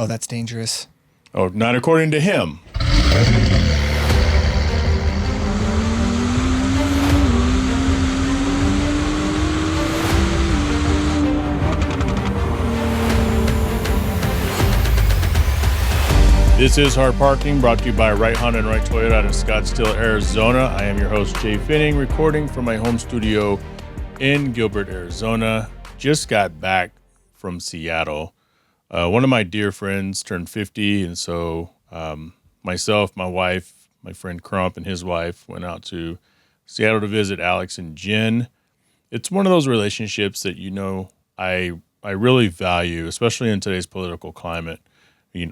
Oh, that's dangerous. Oh, not according to him. This is Hard Parking, brought to you by Right Honda and Right Toyota out of Scottsdale, Arizona. I am your host, Jhae Pfenning, recording from my home studio in Gilbert, Arizona. Just got back from Seattle. One of my dear friends turned 50, and so myself, my wife, my friend Crump, and his wife went out to Seattle to visit Alex and Jen. It's one of those relationships that, I really value, especially in today's political climate.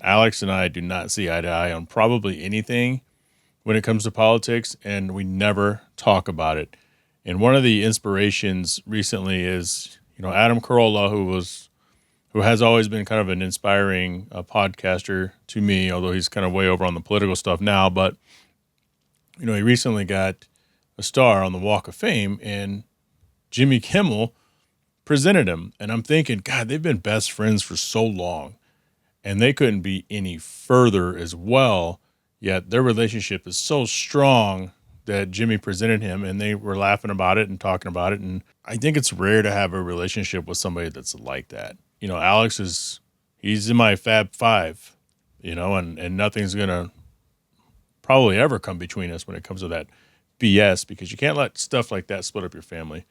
Alex and I do not see eye to eye on probably anything when it comes to politics, and we never talk about it. And one of the inspirations recently is, Adam Carolla, who has always been kind of an inspiring podcaster to me, although he's kind of way over on the political stuff now. But, he recently got a star on the Walk of Fame, and Jimmy Kimmel presented him. And I'm thinking, God, they've been best friends for so long. And they couldn't be any further as well, yet their relationship is so strong that Jimmy presented him, and they were laughing about it and talking about it. And I think it's rare to have a relationship with somebody that's like that. Alex he's in my Fab Five, and nothing's going to probably ever come between us when it comes to that BS, because you can't let stuff like that split up your family.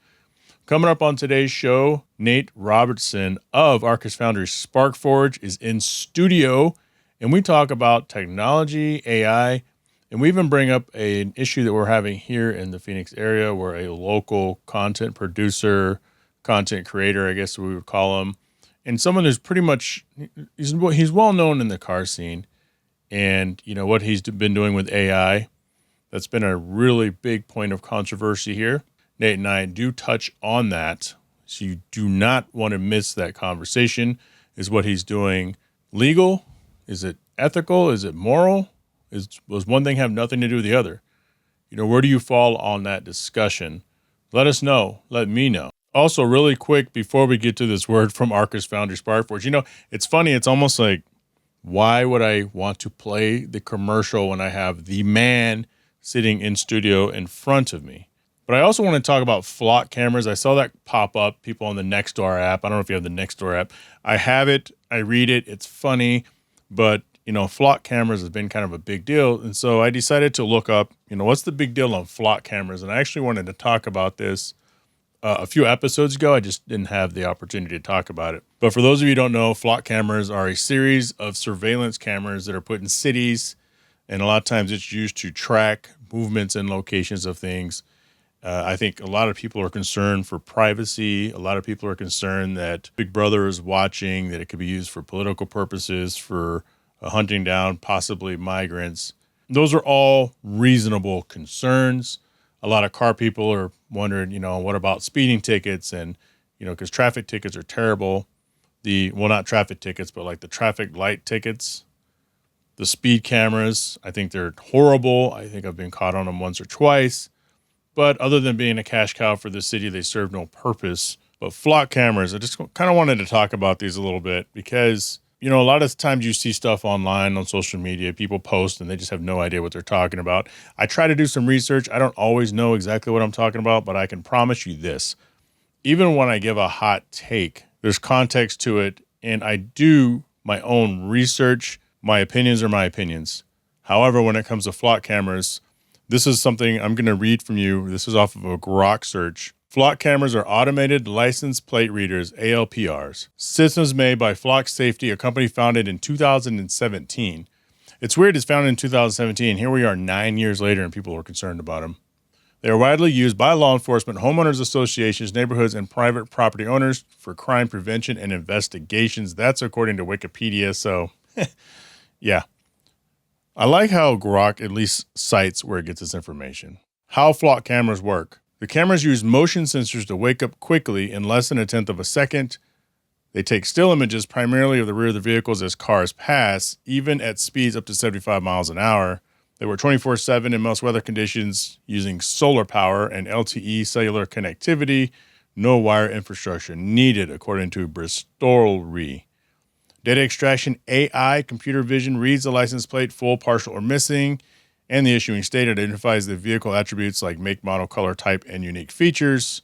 Coming up on today's show, Nate Robertson of Arcus Foundry SparkForge is in studio, and we talk about technology, AI, and we even bring up an issue that we're having here in the Phoenix area where a local content producer, content creator, I guess we would call him, and someone who's pretty much, he's well known in the car scene, and what he's been doing with AI, that's been a really big point of controversy here. Nate and I do touch on that, so you do not want to miss that conversation. Is what he's doing legal? Is it ethical? Is it moral? Does one thing have nothing to do with the other? Where do you fall on that discussion? Let us know. Let me know. Also, really quick, before we get to this word from Arcus Foundry SparkForge, it's funny. It's almost like, why would I want to play the commercial when I have the man sitting in studio in front of me? But I also want to talk about flock cameras. I saw that pop up, people on the Nextdoor app. I don't know if you have the Nextdoor app. I have it. I read it. It's funny. But, flock cameras has been kind of a big deal. And so I decided to look up, what's the big deal on flock cameras? And I actually wanted to talk about this a few episodes ago. I just didn't have the opportunity to talk about it. But for those of you who don't know, flock cameras are a series of surveillance cameras that are put in cities. And a lot of times it's used to track movements and locations of things. I think a lot of people are concerned for privacy. A lot of people are concerned that Big Brother is watching, that it could be used for political purposes, for hunting down possibly migrants. Those are all reasonable concerns. A lot of car people are wondering, what about speeding tickets? And, because traffic tickets are terrible. Not traffic tickets, but like the traffic light tickets. The speed cameras, I think they're horrible. I think I've been caught on them once or twice. But other than being a cash cow for the city, they serve no purpose. But flock cameras, I just kind of wanted to talk about these a little bit because, a lot of times you see stuff online on social media, people post and they just have no idea what they're talking about. I try to do some research. I don't always know exactly what I'm talking about, but I can promise you this. Even when I give a hot take, there's context to it, and I do my own research. My opinions are my opinions. However, when it comes to flock cameras, this is something I'm going to read from you. This is off of a Grok search. Flock cameras are automated license plate readers, ALPRs. Systems made by Flock Safety, a company founded in 2017. It's weird it's founded in 2017. Here we are 9 years later and people are concerned about them. They are widely used by law enforcement, homeowners associations, neighborhoods, and private property owners for crime prevention and investigations. That's according to Wikipedia. So, yeah. I like how Grok at least cites where it gets its information. How flock cameras work. The cameras use motion sensors to wake up quickly in less than a tenth of a second. They take still images primarily of the rear of the vehicles as cars pass, even at speeds up to 75 miles an hour. They work 24/7 in most weather conditions using solar power and LTE cellular connectivity. No wire infrastructure needed, according to Bristol Re. Data extraction AI, computer vision reads the license plate, full, partial, or missing, and the issuing state identifies the vehicle attributes like make, model, color, type, and unique features.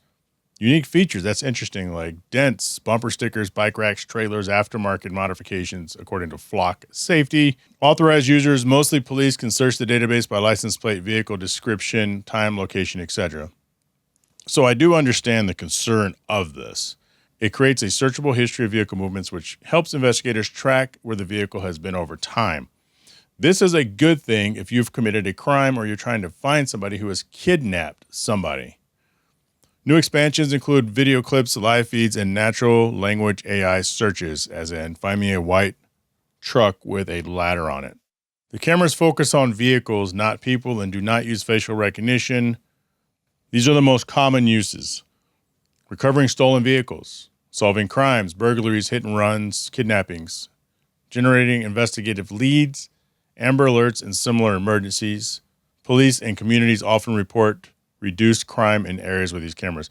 Unique features, that's interesting, like dents, bumper stickers, bike racks, trailers, aftermarket modifications, according to Flock Safety. Authorized users, mostly police, can search the database by license plate, vehicle description, time, location, etc. So I do understand the concern of this. It creates a searchable history of vehicle movements, which helps investigators track where the vehicle has been over time. This is a good thing if you've committed a crime or you're trying to find somebody who has kidnapped somebody. New expansions include video clips, live feeds, and natural language AI searches, as in find me a white truck with a ladder on it. The cameras focus on vehicles, not people, and do not use facial recognition. These are the most common uses: recovering stolen vehicles, solving crimes, burglaries, hit and runs, kidnappings, generating investigative leads, Amber Alerts, and similar emergencies. Police and communities often report reduced crime in areas with these cameras.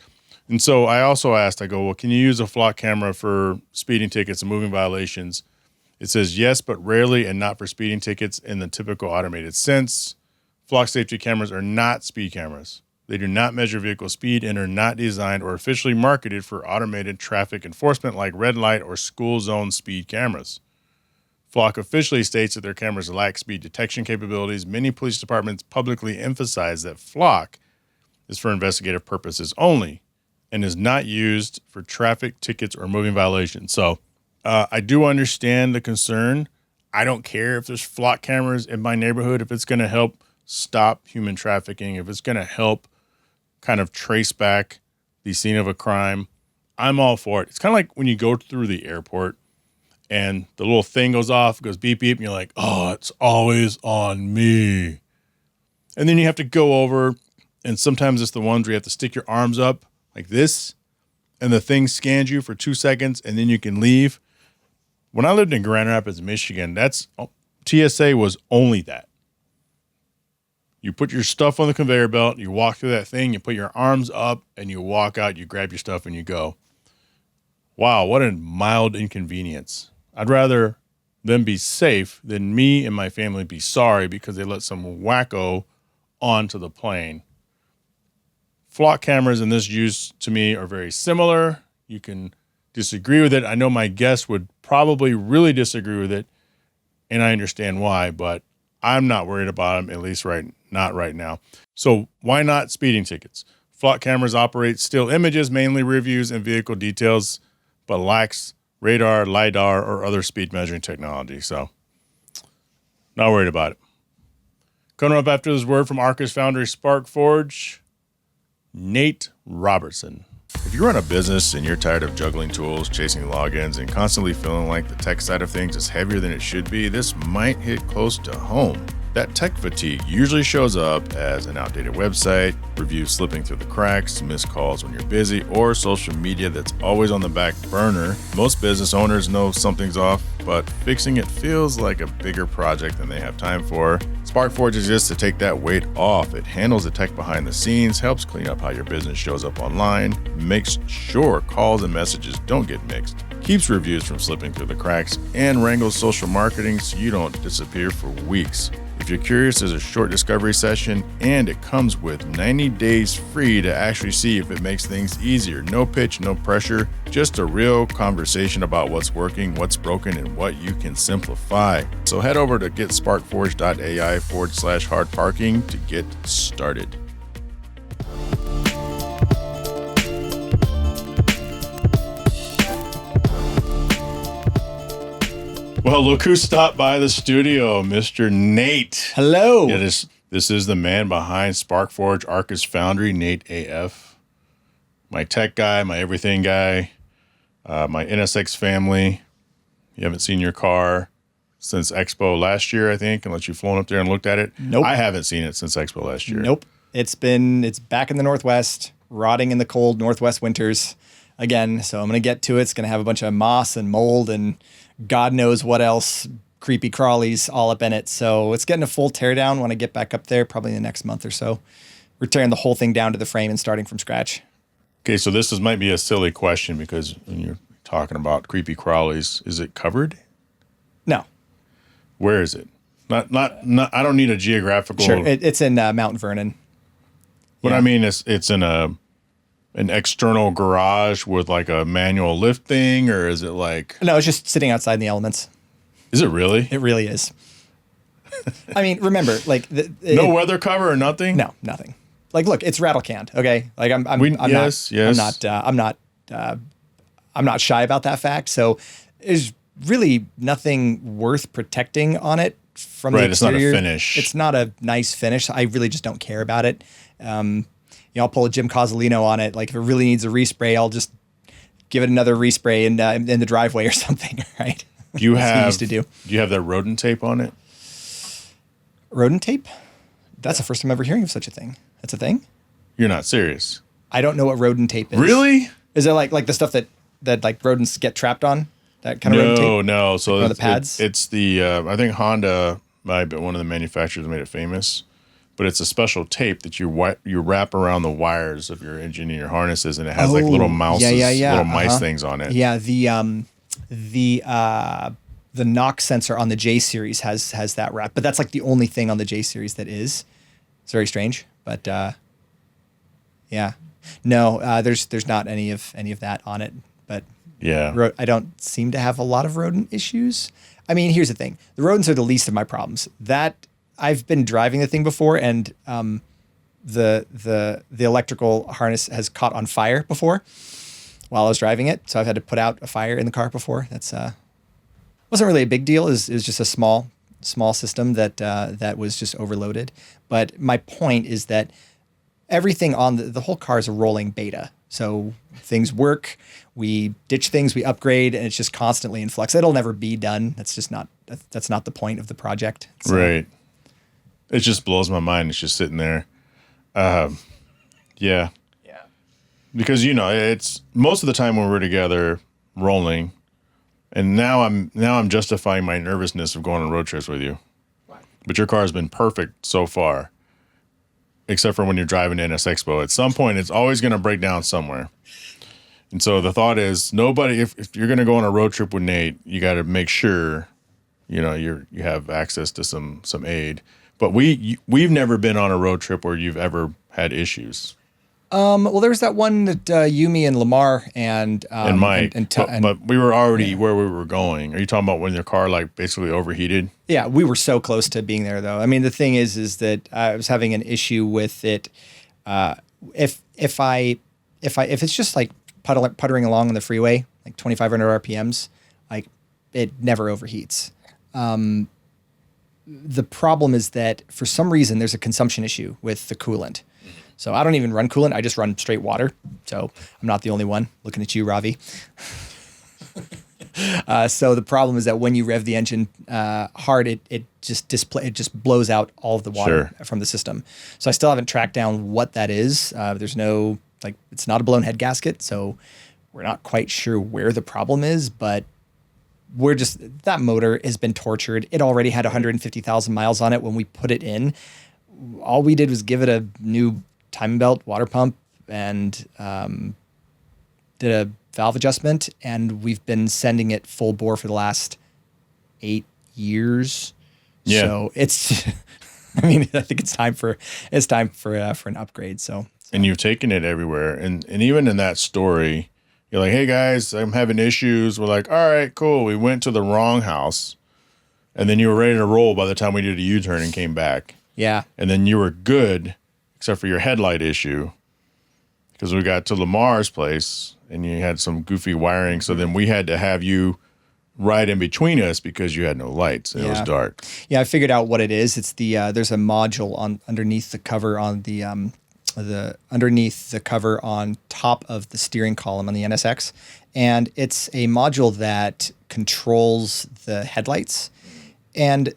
And so I also asked, I go, well, can you use a flock camera for speeding tickets and moving violations? It says yes, but rarely, and not for speeding tickets in the typical automated sense. Flock safety cameras are not speed cameras. They do not measure vehicle speed and are not designed or officially marketed for automated traffic enforcement like red light or school zone speed cameras. Flock officially states that their cameras lack speed detection capabilities. Many police departments publicly emphasize that Flock is for investigative purposes only and is not used for traffic tickets or moving violations. So I do understand the concern. I don't care if there's Flock cameras in my neighborhood, if it's going to help stop human trafficking, if it's going to help kind of trace back the scene of a crime. I'm all for it. It's kind of like when you go through the airport and the little thing goes off, goes beep, beep, and you're like, oh, it's always on me. And then you have to go over, and sometimes it's the ones where you have to stick your arms up like this, and the thing scans you for 2 seconds, and then you can leave. When I lived in Grand Rapids, Michigan, TSA was only that. You put your stuff on the conveyor belt, you walk through that thing, you put your arms up, and you walk out, you grab your stuff, and you go. Wow, what a mild inconvenience. I'd rather them be safe than me and my family be sorry because they let some wacko onto the plane. Flock cameras in this use to me are very similar. You can disagree with it. I know my guests would probably really disagree with it, and I understand why, but I'm not worried about them, at least not right now. So why not speeding tickets? Flock cameras operate still images, mainly rear views and vehicle details, but lacks radar, LiDAR, or other speed measuring technology. So not worried about it. Coming up after this word from Arcus Foundry Spark Forge, Nate Robertson. If you run a business and you're tired of juggling tools, chasing logins, and constantly feeling like the tech side of things is heavier than it should be, this might hit close to home. That tech fatigue usually shows up as an outdated website, reviews slipping through the cracks, missed calls when you're busy, or social media that's always on the back burner. Most business owners know something's off, but fixing it feels like a bigger project than they have time for. SparkForge exists to take that weight off. It handles the tech behind the scenes, helps clean up how your business shows up online, makes sure calls and messages don't get mixed, keeps reviews from slipping through the cracks, and wrangles social marketing so you don't disappear for weeks. If you're curious, there's a short discovery session, and it comes with 90 days free to actually see if it makes things easier. No pitch, no pressure, just a real conversation about what's working, what's broken, and what you can simplify. So head over to getsparkforge.ai/hard parking to get started. Well, look who stopped by the studio, Mr. Nate. Hello. Yeah, this is the man behind SparkForge Arcus Foundry, Nate AF. My tech guy, my everything guy, my NSX family. You haven't seen your car since Expo last year, I think, unless you've flown up there and looked at it. Nope. I haven't seen it since Expo last year. Nope. It's back in the Northwest, rotting in the cold Northwest winters again. So I'm going to get to it. It's going to have a bunch of moss and mold and God knows what else, creepy crawlies all up in it. So it's getting a full teardown when I get back up there, probably in the next month or so. We're tearing the whole thing down to the frame and starting from scratch. Okay, so might be a silly question because when you're talking about creepy crawlies, is it covered? Where is it? Not. I don't need a geographical. Sure, it's in Mount Vernon. But Yeah. I mean, it's in an external garage with like a manual lift thing, or is it like? No, it's just sitting outside in the elements. Is it really? It really is. I mean, remember, like No weather cover or nothing. No, nothing. Like, look, it's rattle canned. Okay, like I'm yes. I'm not shy about that fact. So there's really nothing worth protecting on it from the exterior. It's not a finish. It's not a nice finish. I really just don't care about it. I'll pull a Jim Cozzolino on it. Like if it really needs a respray, I'll just give it another respray in the driveway or something. Right? Do you That's what we have? used to do. Do you have that rodent tape on it? Rodent tape? That's the first time ever hearing of such a thing. That's a thing? You're not serious. I don't know what rodent tape is. Really? Is it like the stuff that like rodents get trapped on? That kind of rodent tape? No. So one of the pads? It's the I think Honda might be one of the manufacturers that made it famous, but it's a special tape that you wrap around the wires of your engine and your harnesses, and it has like little mouses, little mice things on it. Yeah, the knock sensor on the J series has that wrap, but that's like the only thing on the J series that is. It's very strange, but yeah, no, there's not any of that on it. But yeah, I don't seem to have a lot of rodent issues. I mean, here's the thing: the rodents are the least of my problems. That I've been driving the thing before, and the electrical harness has caught on fire before while I was driving it, so I've had to put out a fire in the car before. That's wasn't really a big deal. It was just a small system that was just overloaded. But my point is that everything on the whole car is a rolling beta. So things work, we ditch things, we upgrade, and it's just constantly in flux. It'll never be done. That's not the point of the project. So. Right. It just blows my mind. It's just sitting there. Yeah. Yeah. Because it's most of the time when we're together rolling. And now I'm justifying my nervousness of going on road trips with you. Why? But your car has been perfect so far, except for when you're driving to NS Expo. At some point, it's always going to break down somewhere. And so the thought is, if you're going to go on a road trip with Nate, you got to make sure, you have access to some aid. But we've never been on a road trip where you've ever had issues. Well, there was that one that Yumi and Lamar and Mike, and but we were already where we were going. Are you talking about when your car like basically overheated? Yeah, we were so close to being there, though. I mean, the thing is that I was having an issue with it. If it's just like puttering along on the freeway, like 2,500 RPMs, like it never overheats. The problem is that for some reason there's a consumption issue with the coolant. So I don't even run coolant. I just run straight water. So I'm not the only one. Looking at you, Ravi. So the problem is that when you rev the engine hard, it just blows out all of the water from the system. So I still haven't tracked down what that is. There's no it's not a blown head gasket, so we're not quite sure where the problem is. But that motor has been tortured. It already had 150,000 miles on it when we put it in. All we did was give it a new timing belt, water pump, and did a valve adjustment, and we've been sending it full bore for the last 8 years. Yeah. So it's, I mean, I think it's time for an upgrade. So. And you've taken it everywhere, and even in that story, you're like, "Hey guys, I'm having issues." We're like, "All right, cool." We went to the wrong house, and then you were ready to roll by the time we did a U-turn and came back. Yeah. And then you were good, except for your headlight issue, because we got to Lamar's place and you had some goofy wiring. So then we had to have you right in between us because you had no lights and it was dark. Yeah, I figured out what it is. It's there's a module underneath the cover on underneath the cover on top of the steering column on the NSX, and it's a module that controls the headlights. And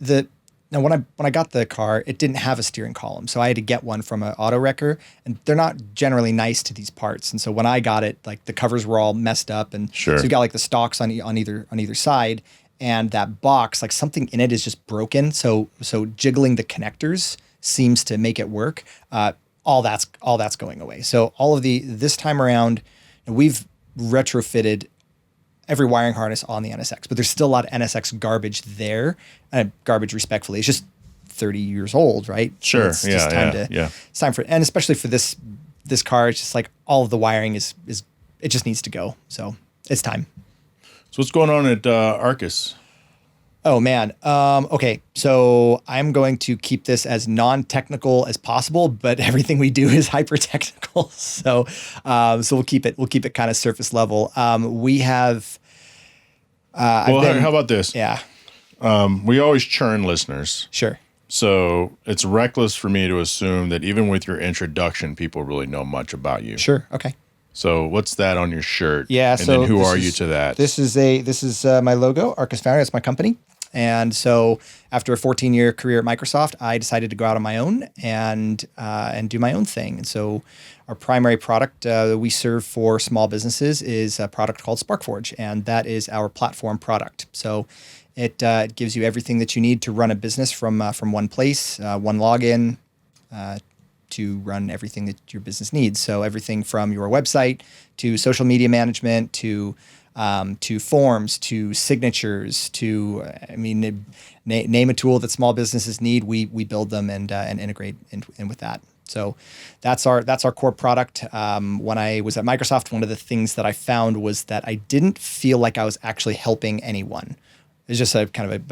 now when I got the car, it didn't have a steering column, so I had to get one from an auto wrecker, and they're not generally nice to these parts. And so when I got it, like the covers were all messed up, and so you got like the stalks on either side, and that box, like something in it is just broken. So jiggling the connectors seems to make it work. All that's going away. So all of this time around, we've retrofitted every wiring harness on the NSX, but there's still a lot of NSX garbage there. Garbage, respectfully, it's just 30 years old, right? Sure. So it's it's time for, and especially for this car, it's just like all of the wiring is it just needs to go. So it's time. So what's going on at Arcus? Oh man. Okay. So I'm going to keep this as non-technical as possible, but everything we do is hyper technical. So we'll keep it kind of surface level. We have, how about this? Yeah. We always churn listeners. Sure. So it's reckless for me to assume that even with your introduction, people really know much about you. Sure. Okay. So what's that on your shirt? Yeah. And So then who are you to that? This is my logo, Arcus Foundry. That's my company. And so after a 14-year career at Microsoft, I decided to go out on my own and do my own thing. And so our primary product that we serve for small businesses is a product called SparkForge, and that is our platform product. So it gives you everything that you need to run a business from one place, one login, to run everything that your business needs. So everything from your website to social media management to forms, to signatures, to name a tool that small businesses need. We build them and integrate in with that. So that's our core product. When I was at Microsoft, one of the things that I found was that I didn't feel like I was actually helping anyone. It's just a kind of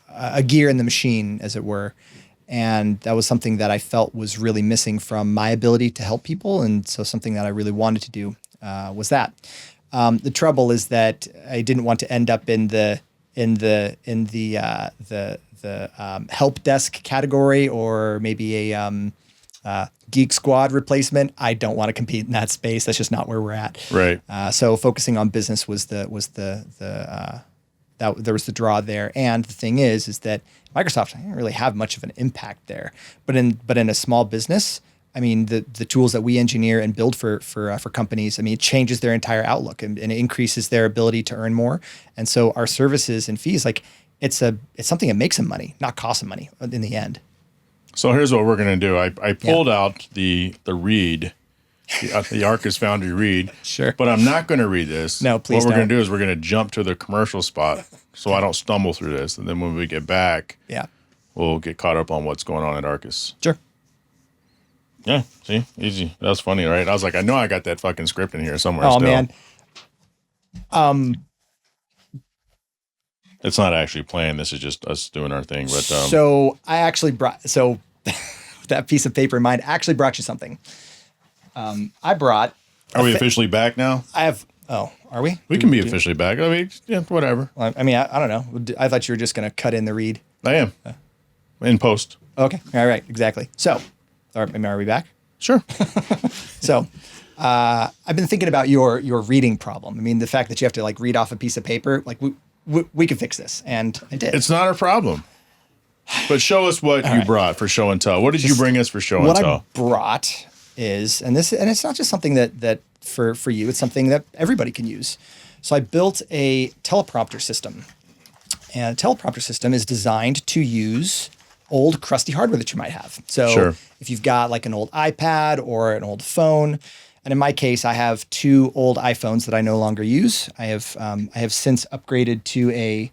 a gear in the machine, as it were. And that was something that I felt was really missing from my ability to help people. And so something that I really wanted to do was that. The trouble is that I didn't want to end up in the help desk category, or maybe a Geek Squad replacement. I don't want to compete in that space. That's just not where we're at. Right. So focusing on business was there was the draw there. And the thing is that Microsoft didn't really have much of an impact there. But in a small business, I mean, the tools that we engineer and build for companies, I mean, it changes their entire outlook and it increases their ability to earn more. And so our services and fees, like it's something that makes them money, not costs them money in the end. So here's what we're going to do. I pulled out the read, the Arcus Foundry read. Sure. But I'm not going to read this. No, please What we're don't. going to do is we're going to jump to the commercial spot so I don't stumble through this. And then when we get back, we'll get caught up on what's going on at Arcus. Sure. Yeah, see? Easy. That was funny, right? I was like, I know I got that fucking script in here somewhere Oh, still. man. It's not actually playing. This is just us doing our thing. But So I actually brought, that piece of paper in mind, actually brought you something. I brought. Are we officially back now? Are we? We can be officially back. I mean, yeah, whatever. Well, I mean, I don't know. I thought you were just going to cut in the read. I am. In post. Okay. All right. Exactly. So, are we back? Sure. So, I've been thinking about your reading problem. I mean, the fact that you have to like read off a piece of paper, like we could fix this, and I did. It's not a problem. But show us what you brought for show and tell. What did you bring us for show and tell? What I brought is, and it's not just something that for you, it's something that everybody can use. So I built a teleprompter system, and a teleprompter system is designed to use old crusty hardware that you might have. So if you've got like an old iPad or an old phone, and in my case, I have 2 old iPhones that I no longer use. I have since upgraded to a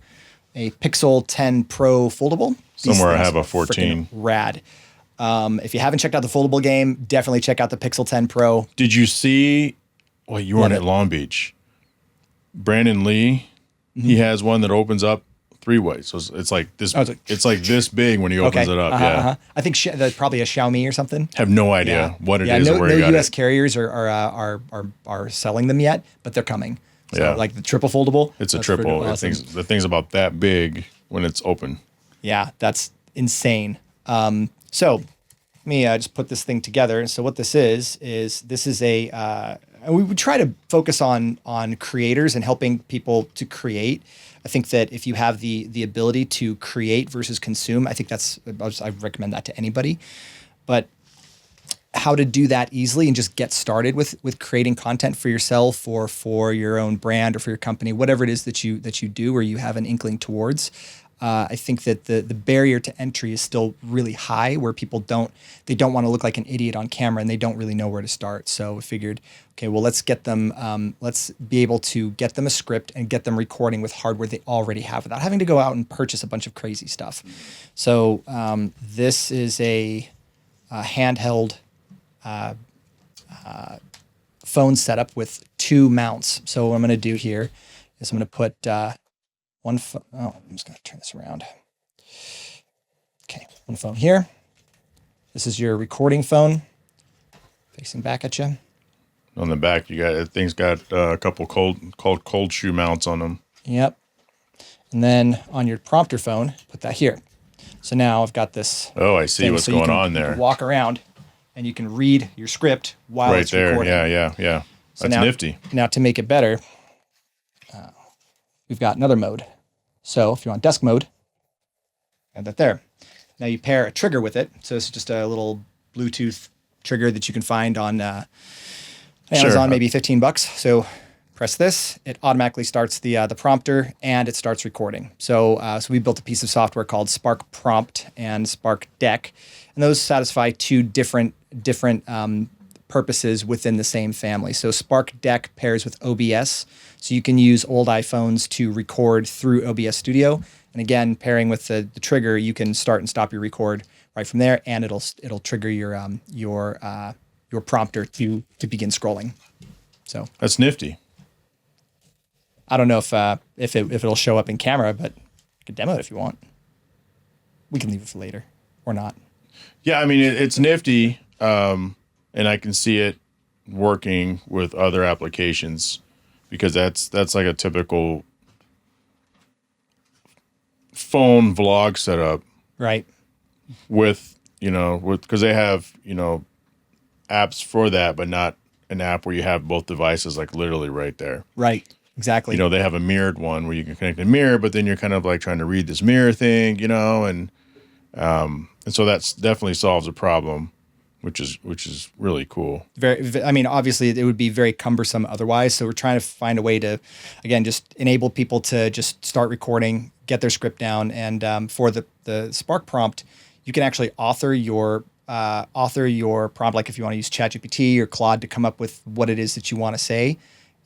Pixel 10 Pro foldable. Somewhere I have a 14. Rad. If you haven't checked out the foldable game, definitely check out the Pixel 10 Pro. Did you see? Well, you weren't at Long Beach. Brandon Lee, he has one that opens up 3 ways. So it's like this. It's like this big when he opens it up. I think probably a Xiaomi or something. Have no idea what it is or where no you got U.S. it. carriers are selling them yet, but they're coming. So like the triple foldable. It's a triple. Awesome. The thing's about that big when it's open. Yeah, that's insane. So let me just put this thing together. And so what this is a we would try to focus on creators and helping people to create. I think that if you have the ability to create versus consume, I think I recommend that to anybody. But how to do that easily and just get started with creating content for yourself or for your own brand or for your company, whatever it is that you do or you have an inkling towards. I think that the barrier to entry is still really high, where people don't want to look like an idiot on camera and they don't really know where to start. So we figured, okay, well, let's get them, let's be able to get them a script and get them recording with hardware they already have without having to go out and purchase a bunch of crazy stuff. So this is a handheld phone setup with 2 mounts. So what I'm going to do here is I'm going to put I'm just going to turn this around. Okay, one phone here. This is your recording phone facing back at you. On the back, thing's got a couple cold shoe mounts on them. Yep. And then on your prompter phone, put that here. So now I've got this. Oh, I see what's going on there. You can walk around and you can read your script while it's recording. Yeah. That's nifty. Now to make it better, we've got another mode. So if you want desk mode, add that there. Now you pair a trigger with it. So it's just a little Bluetooth trigger that you can find on Amazon, maybe $15. So press this, it automatically starts the prompter and it starts recording. So we built a piece of software called Spark Prompt and Spark Deck, and those satisfy 2 different purposes within the same family. So Spark Deck pairs with OBS, so you can use old iPhones to record through OBS Studio. And again, pairing with the trigger, you can start and stop your record right from there, and it'll trigger your prompter to begin scrolling. So that's nifty. I don't know if it'll show up in camera, but you can demo it if you want. We can leave it for later or not. Yeah, I mean it's nifty. And I can see it working with other applications, because that's like a typical phone vlog setup. Right. Because they have, apps for that, but not an app where you have both devices like literally right there. Right. Exactly. They have a mirrored one where you can connect a mirror, but then you're kind of like trying to read this mirror thing, and so that's definitely solves a problem. Which is really cool. Obviously it would be very cumbersome otherwise. So we're trying to find a way to, again, just enable people to just start recording, get their script down. And for the Spark prompt, you can actually author your prompt. Like if you want to use ChatGPT or Claude to come up with what it is that you want to say,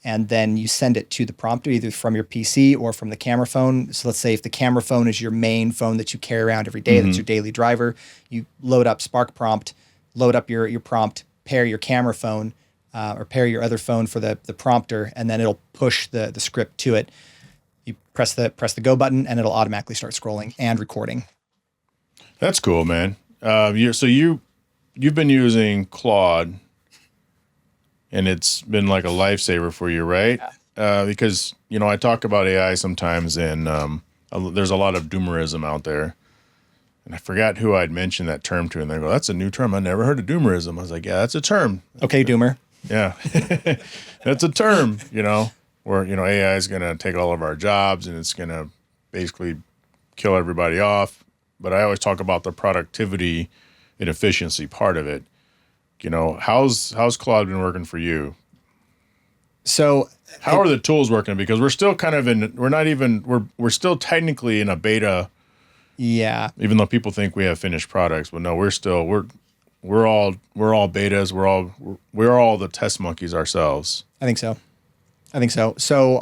and then you send it to the prompter either from your PC or from the camera phone. So let's say if the camera phone is your main phone that you carry around every day, that's your daily driver, you load up Spark prompt, load up your prompt, pair your camera phone or pair your other phone for the prompter, and then it'll push the script to it. You press the go button and it'll automatically start scrolling and recording. That's cool, man. You've been using Claude, and it's been like a lifesaver for you, right? Yeah. Because I talk about AI sometimes, and there's a lot of doomerism out there. And I forgot who I'd mentioned that term to, and they go, "That's a new term. I never heard of doomerism." I was like, "Yeah, that's a term." Okay, doomer. Yeah, that's a term. Where AI is going to take all of our jobs and it's going to basically kill everybody off. But I always talk about the productivity and efficiency part of it. How's Claude been working for you? So how are the tools working? Because we're still kind of we're still technically in a beta. Yeah. Even though people think we have finished products, but no, we're all betas. We're all the test monkeys ourselves. I think so. So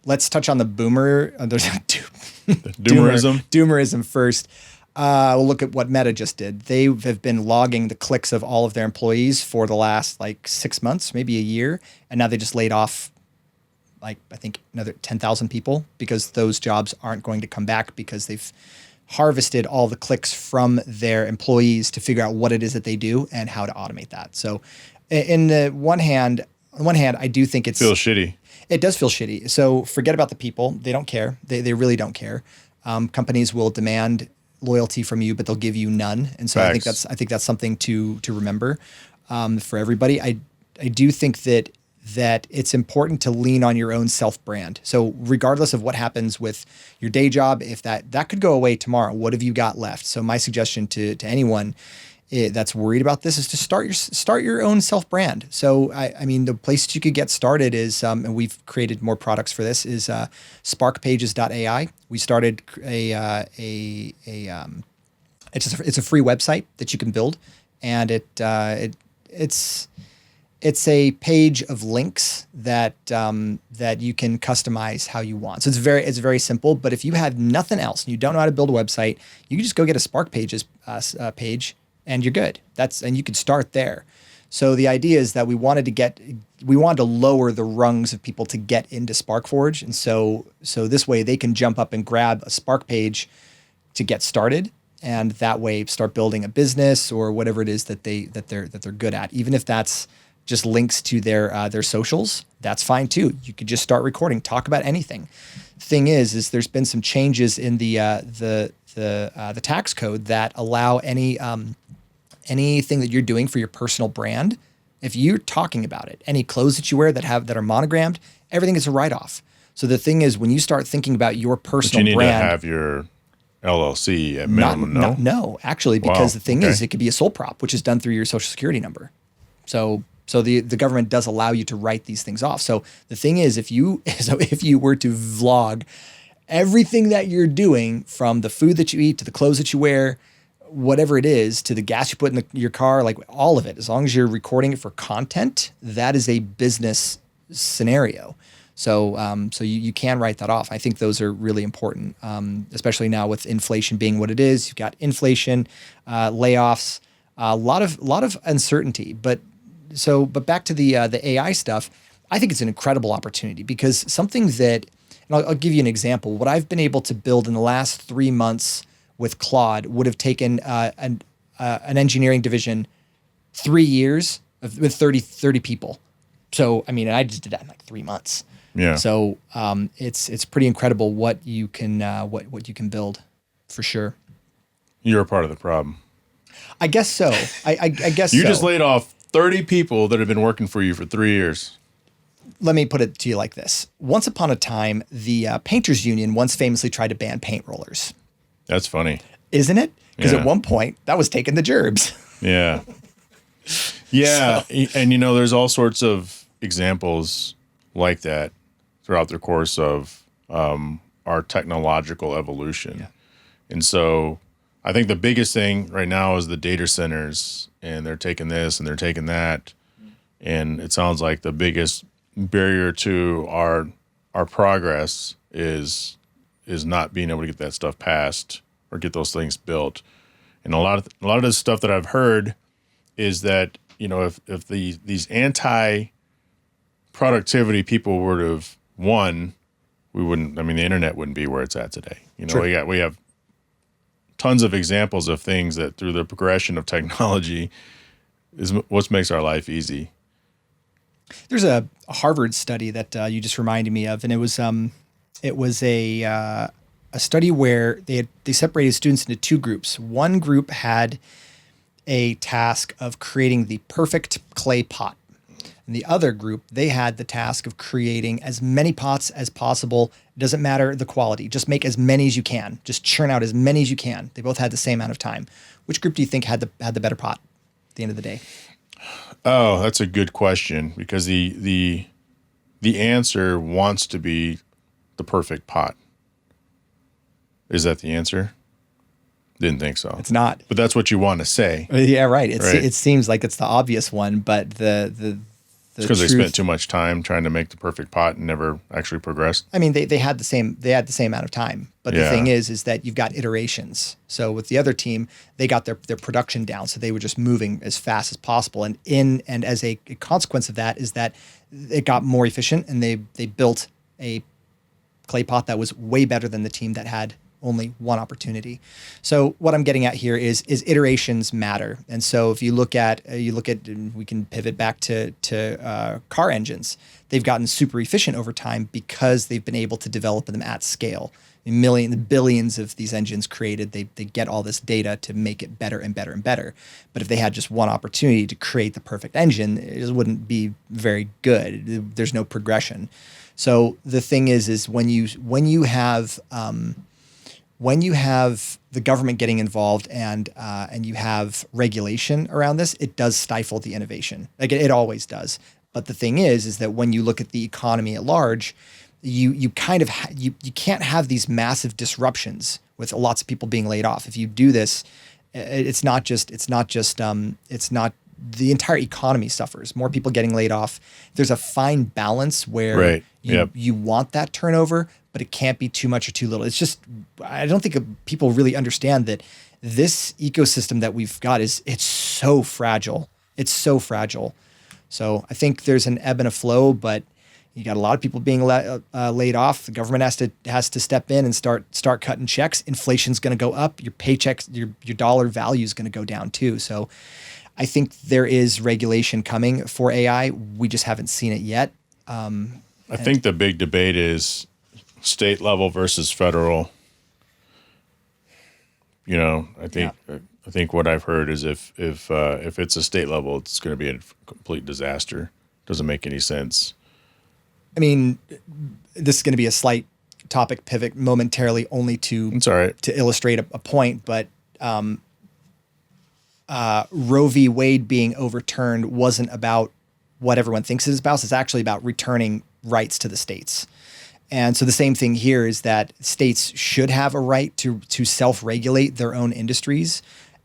let's touch on the boomer. There's doomerism. Doomerism first. We'll look at what Meta just did. They have been logging the clicks of all of their employees for the last 6 months, maybe a year. And now they just laid off I think another 10,000 people because those jobs aren't going to come back because they've harvested all the clicks from their employees to figure out what it is that they do and how to automate that. So on the one hand, I do think it feels shitty. It does feel shitty. So forget about the people. They don't care. They really don't care. Companies will demand loyalty from you, but they'll give you none. And so Facts. I think that's something to remember for everybody. I do think that it's important to lean on your own self-brand. So regardless of what happens with your day job, if that could go away tomorrow, what have you got left? So my suggestion to anyone that's worried about this is to start your own self brand. So I mean, the place you could get started is, and we've created more products for this, is sparkpages.ai. We started it's a free website that you can build, and it's a page of links that that you can customize how you want. So it's very simple. But if you have nothing else and you don't know how to build a website, you can just go get a Spark Pages page, and you're good. And you can start there. So the idea is that we wanted to lower the rungs of people to get into SparkForge, and so this way they can jump up and grab a Spark page to get started, and that way start building a business or whatever it is that they're good at. Even if that's just links to their socials, that's fine too. You could just start recording, talk about anything. Thing is there's been some changes in the tax code that allow anything that you're doing for your personal brand. If you're talking about it, any clothes that you wear that are monogrammed, everything is a write-off. So the thing is, when you start thinking about your personal brand, you need to have your LLC at minimum. No, actually, because the thing is, it could be a sole prop, which is done through your social security number. So the government does allow you to write these things off. So the thing is, if you were to vlog everything that you're doing, from the food that you eat to the clothes that you wear, whatever it is, to the gas you put in your car, like all of it, as long as you're recording it for content, that is a business scenario. So you can write that off. I think those are really important, especially now with inflation being what it is. You've got inflation, layoffs, a lot of uncertainty. But back to the AI stuff, I think it's an incredible opportunity, because something that, and I'll give you an example. What I've been able to build in the last 3 months with Claude would have taken an engineering division 3 years with 30 people. So, I mean, I just did that in like 3 months. Yeah. So it's pretty incredible what you can what you can build, for sure. You're a part of the problem. I guess so. I guess you so. just laid off 30 people that have been working for you for 3 years. Let me put it to you like this. Once upon a time, the Painters Union once famously tried to ban paint rollers. That's funny. Isn't it? Because at one point, that was taking the gerbs. Yeah. Yeah. So. And, there's all sorts of examples like that throughout the course of our technological evolution. Yeah. And so I think the biggest thing right now is the data centers, and they're taking this and they're taking that. And it sounds like the biggest barrier to our progress is not being able to get that stuff passed or get those things built. And a lot of the stuff that I've heard is that, if these anti-productivity people would have won, the internet wouldn't be where it's at today. True. We have tons of examples of things that through the progression of technology is what makes our life easy. There's a Harvard study that you just reminded me of, and it was a study where they separated students into two groups. One group had a task of creating the perfect clay pot. And the other group, they had the task of creating as many pots as possible. It doesn't matter the quality. Just make as many as you can. Just churn out as many as you can. They both had the same amount of time. Which group do you think had the better pot at the end of the day? Oh, that's a good question, because the answer wants to be the perfect pot. Is that the answer? Didn't think so. It's not. But that's what you want to say. Yeah, right. It seems like it's the obvious one, but the because they spent too much time trying to make the perfect pot and never actually progressed. I mean, they had the same amount of time, but the thing is that you've got iterations. So with the other team, they got their production down, so they were just moving as fast as possible. And as a consequence of that is that it got more efficient, and they built a clay pot that was way better than the team that had only one opportunity. So what I'm getting at here is iterations matter. And so if you look at we can pivot back to car engines. They've gotten super efficient over time because they've been able to develop them at scale. Billions of these engines created, they get all this data to make it better and better and better. But if they had just one opportunity to create the perfect engine, it wouldn't be very good. There's no progression. So the thing is when you have when you have the government getting involved and you have regulation around this, it does stifle the innovation. Like it always does. But the thing is that when you look at the economy at large, you kind of you can't have these massive disruptions with lots of people being laid off. If you do this, it's not the entire economy suffers. More people getting laid off. There's a fine balance where you want that turnover, but it can't be too much or too little. It's just, I don't think people really understand that this ecosystem that we've got it's so fragile. It's so fragile. So I think there's an ebb and a flow, but you got a lot of people being laid off. The government has to step in and start cutting checks. Inflation's going to go up. Your paychecks, your dollar value is going to go down too. So I think there is regulation coming for AI. We just haven't seen it yet. I think the big debate is state level versus federal. You know, I think what I've heard is if it's a state level, it's going to be a complete disaster. Doesn't make any sense. I mean, this is going to be a slight topic pivot momentarily, only to illustrate a point, but Roe v. Wade being overturned wasn't about what everyone thinks it is about. It's actually about returning rights to the states. And so the same thing here is that states should have a right to self-regulate their own industries.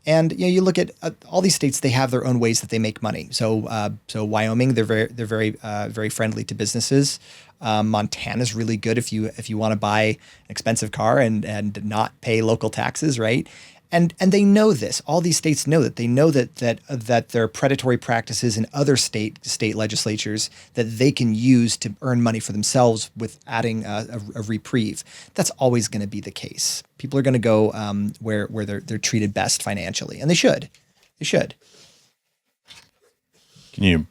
And you look at all these states; they have their own ways that they make money. So Wyoming, they're very friendly to businesses. Montana's really good if you want to buy an expensive car and not pay local taxes, right? And they know this. All these states know that. They know that there are predatory practices in other state legislatures that they can use to earn money for themselves with adding a reprieve. That's always going to be the case. People are going to go where they're treated best financially, and they should. They should. Can you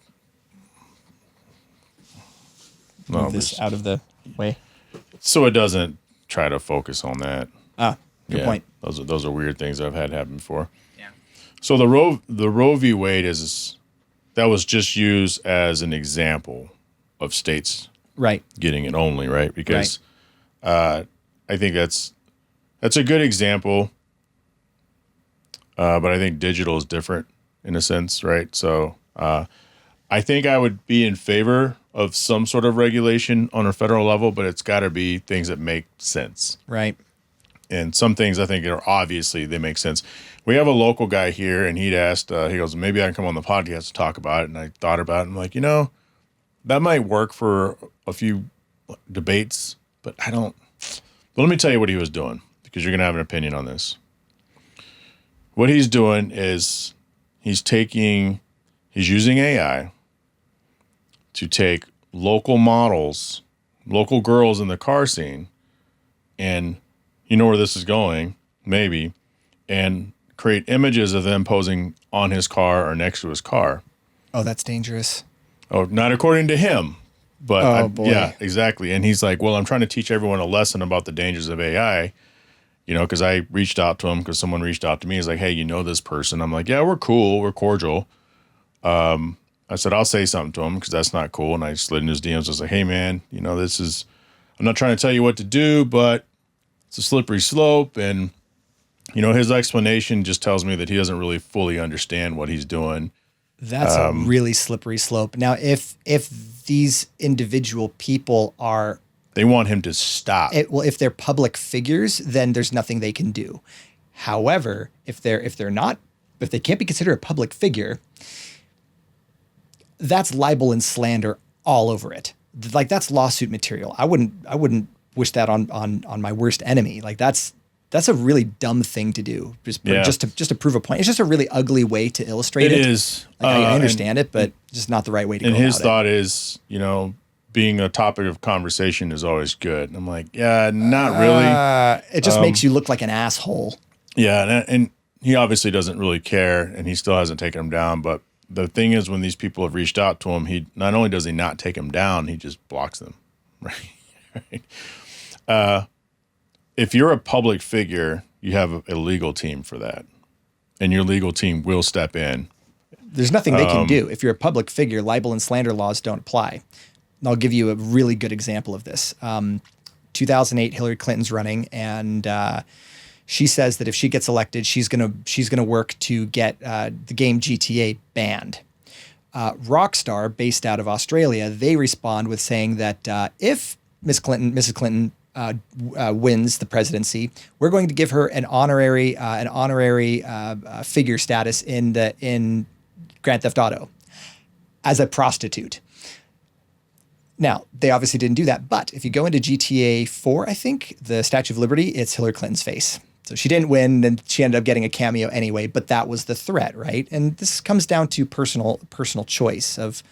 move this out of the way so it doesn't try to focus on that? Good point. Those are weird things I've had happen before. Yeah. So the Roe v. Wade that was just used as an example of states getting it only, right? Because I think that's a good example. But I think digital is different in a sense, right? So I think I would be in favor of some sort of regulation on a federal level, but it's got to be things that make sense. Right. And some things I think are obviously they make sense. We have a local guy here, and he'd asked, he goes, maybe I can come on the podcast to talk about it. And I thought about it. I'm like, that might work for a few debates, but I don't. But let me tell you what he was doing, because you're going to have an opinion on this. What he's doing is he's using AI to take local models, local girls in the car scene, and you know where this is going, maybe, and create images of them posing on his car or next to his car. Oh, that's dangerous. Oh, not according to him, but boy. Yeah, exactly. And he's like, well, I'm trying to teach everyone a lesson about the dangers of AI, because I reached out to him because someone reached out to me. He's like, hey, you know this person? I'm like, yeah, we're cool. We're cordial. I said, I'll say something to him because that's not cool. And I slid in his DMs. I was like, hey, man, I'm not trying to tell you what to do, but it's a slippery slope. And, his explanation just tells me that he doesn't really fully understand what he's doing. That's a really slippery slope. Now, if these individual people they want him to stop. If they're public figures, then there's nothing they can do. However, if they can't be considered a public figure, that's libel and slander all over it. Like that's lawsuit material. I wouldn't wish that on my worst enemy. Like that's a really dumb thing to do. Just to prove a point. It's just a really ugly way to illustrate it. It is. Like, I understand it, but just not the right way to go about it. And his thought is, being a topic of conversation is always good. And I'm like, yeah, not really. It just makes you look like an asshole. Yeah, and he obviously doesn't really care, and he still hasn't taken him down. But the thing is, when these people have reached out to him, he not only does he not take them down, he just blocks them. Right. If you're a public figure, you have a legal team for that, and your legal team will step in. There's nothing they can do. If you're a public figure, libel and slander laws don't apply. And I'll give you a really good example of this. 2008, Hillary Clinton's running, and She says that if she gets elected, she's gonna work to get the game GTA banned. Rockstar, based out of Australia, they respond with saying that if Mrs. Clinton wins the presidency, we're going to give her an honorary figure status in Grand Theft Auto as a prostitute. Now, they obviously didn't do that, but if you go into GTA 4, I think, the Statue of Liberty, it's Hillary Clinton's face. So she didn't win, and she ended up getting a cameo anyway, but that was the threat, right? And this comes down to personal choice of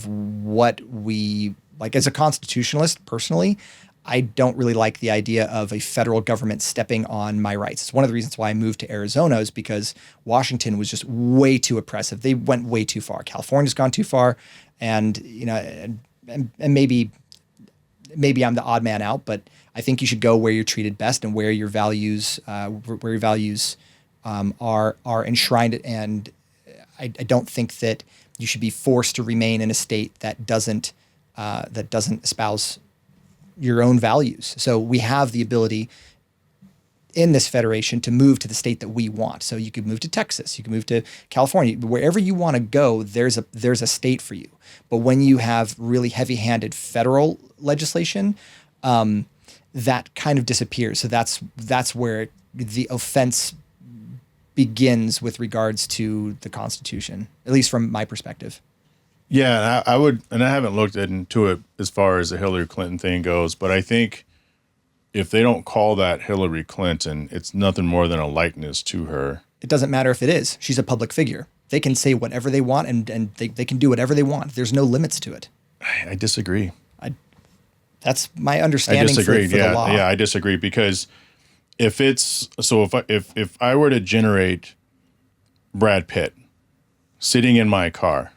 what we like. As a constitutionalist, personally, I don't really like the idea of a federal government stepping on my rights. It's one of the reasons why I moved to Arizona, is because Washington was just way too oppressive. They went way too far. California's gone too far, and and maybe I'm the odd man out, but I think you should go where you're treated best and where your values are enshrined. And I don't think that you should be forced to remain in a state that doesn't espouse your own values. So we have the ability in this federation to move to the state that we want. So you could move to Texas, you can move to California, wherever you want to go, there's a state for you. But when you have really heavy-handed federal legislation, that kind of disappears. So that's where the offense begins with regards to the Constitution, at least from my perspective. Yeah, I would, and I haven't looked into it as far as the Hillary Clinton thing goes, but I think if they don't call that Hillary Clinton, it's nothing more than a likeness to her. It doesn't matter if it is. She's a public figure. They can say whatever they want, and they can do whatever they want. There's no limits to it. I disagree. That's my understanding. I disagree. For the law. Yeah, I disagree, because if I were to generate Brad Pitt sitting in my car,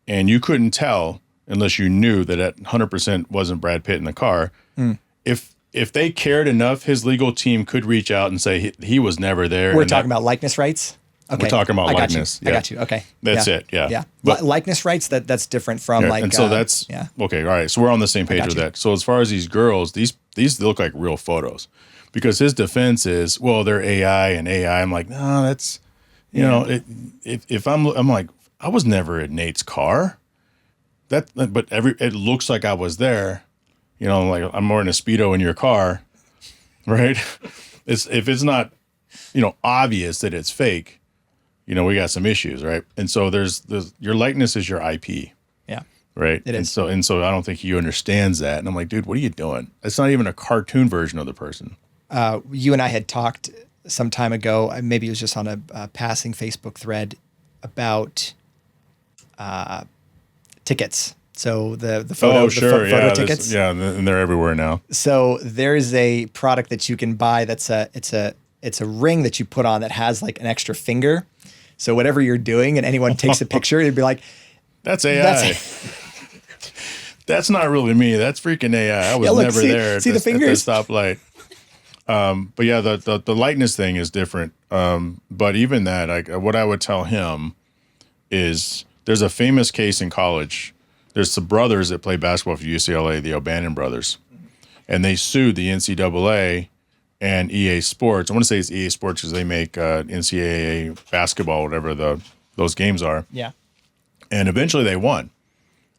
and you couldn't tell unless you knew that at 100% wasn't Brad Pitt in the car, if they cared enough, his legal team could reach out and say he was never there. We're talking about likeness rights? Okay. We're talking about likeness. I got you. Okay. That's it. Yeah. Yeah. But likeness rights, that's different from and so that's okay. All right. So we're on the same page with that. So as far as these girls, these look like real photos, because his defense is, well, they're AI and AI. I'm like, no, that's, if I'm like, I was never in Nate's car. But it looks like I was there. Like I'm wearing a Speedo in your car, right? If it's not, obvious that it's fake, we got some issues, right? And so there's your likeness is your IP. Yeah. Right. It is. And so I don't think he understands that. And I'm like, dude, what are you doing? It's not even a cartoon version of the person. You and I had talked some time ago, maybe it was just on a passing Facebook thread, about tickets. So the photo, photo tickets. And they're everywhere now. So there's a product that you can buy it's a ring that you put on that has like an extra finger. So whatever you're doing and anyone takes a picture, it'd be like, that's AI. That's not really me. That's freaking AI. I was never there. See the fingers? At the stoplight. But yeah, the likeness thing is different. But even that, what I would tell him is, there's a famous case in college. There's some brothers that play basketball for UCLA, the O'Bannon brothers, and they sued the NCAA and EA Sports. I want to say it's EA Sports because they make NCAA basketball, whatever those games are. Yeah. And eventually they won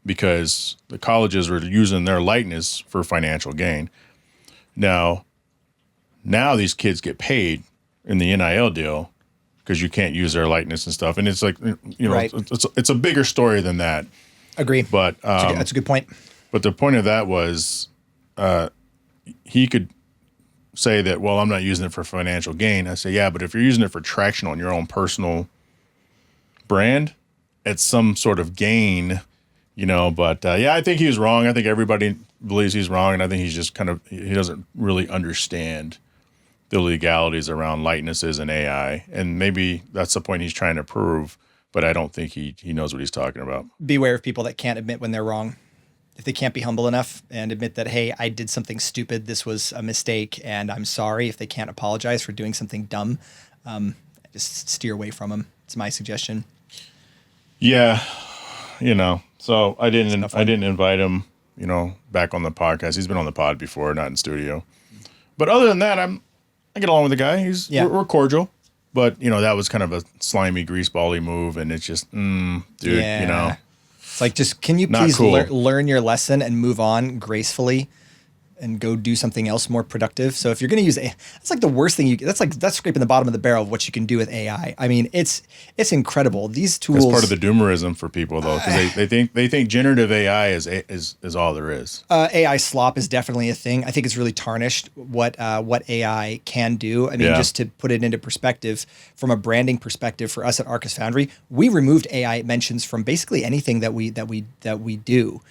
because the colleges were using their likeness for financial gain. Now these kids get paid in the NIL deal because you can't use their likeness and stuff. And it's like, right. it's a bigger story than that. Agree. But that's a good point. But the point of that was he could say that, well, I'm not using it for financial gain. I say, yeah, but if you're using it for traction on your own personal brand, it's some sort of gain, But I think he was wrong. I think everybody believes he's wrong. And I think he's just he doesn't really understand the legalities around likenesses and AI. And maybe that's the point he's trying to prove. But I don't think he knows what he's talking about. Beware of people that can't admit when they're wrong. If they can't be humble enough and admit that, hey, I did something stupid, this was a mistake, and I'm sorry. If they can't apologize for doing something dumb, just steer away from them. It's my suggestion. Yeah, So I didn't invite him, back on the podcast. He's been on the pod before, not in studio. But other than that, I get along with the guy. We're cordial. But, that was kind of a slimy, greaseball-y move, and it's just, dude, It's like, just can you Not please cool. learn your lesson and move on gracefully and go do something else more productive? So if you're going to use that's like the worst thing that's scraping the bottom of the barrel of what you can do with AI. I mean, it's incredible. These tools. That's part of the doomerism for people, though, because they think generative AI is all there is. AI slop is definitely a thing. I think it's really tarnished what AI can do. I mean, just to put it into perspective, from a branding perspective, for us at Arcus Foundry, we removed AI mentions from basically anything that we do.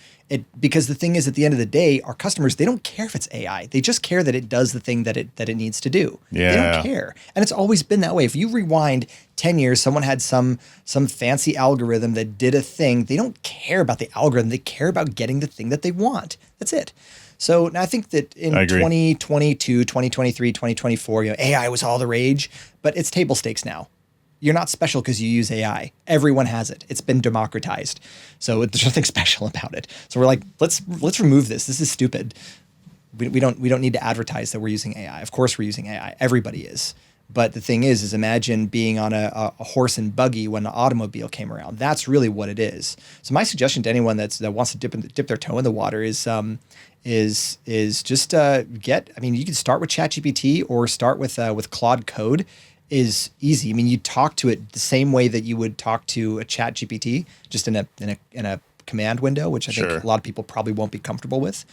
Because the thing is, at the end of the day, our customers, they don't care if it's AI. They just care that it does the thing that it needs to do. Yeah. They don't care. And it's always been that way. If you rewind 10 years, someone had some fancy algorithm that did a thing. They don't care about the algorithm. They care about getting the thing that they want. That's it. So I think that in 2022, 2023, 2024, AI was all the rage, but it's table stakes now. You're not special because you use AI. Everyone has it. It's been democratized. So there's nothing special about it. So we're like, let's remove this. This is stupid. We don't need to advertise that we're using AI. Of course we're using AI. Everybody is. But the thing is imagine being on a horse and buggy when the automobile came around. That's really what it is. So my suggestion to anyone that wants to dip their toe in the water is just get. I mean, you can start with ChatGPT or start with Claude Code. Is easy. I mean, you talk to it the same way that you would talk to a ChatGPT, just in a command window, which I think a lot of people probably won't be comfortable with.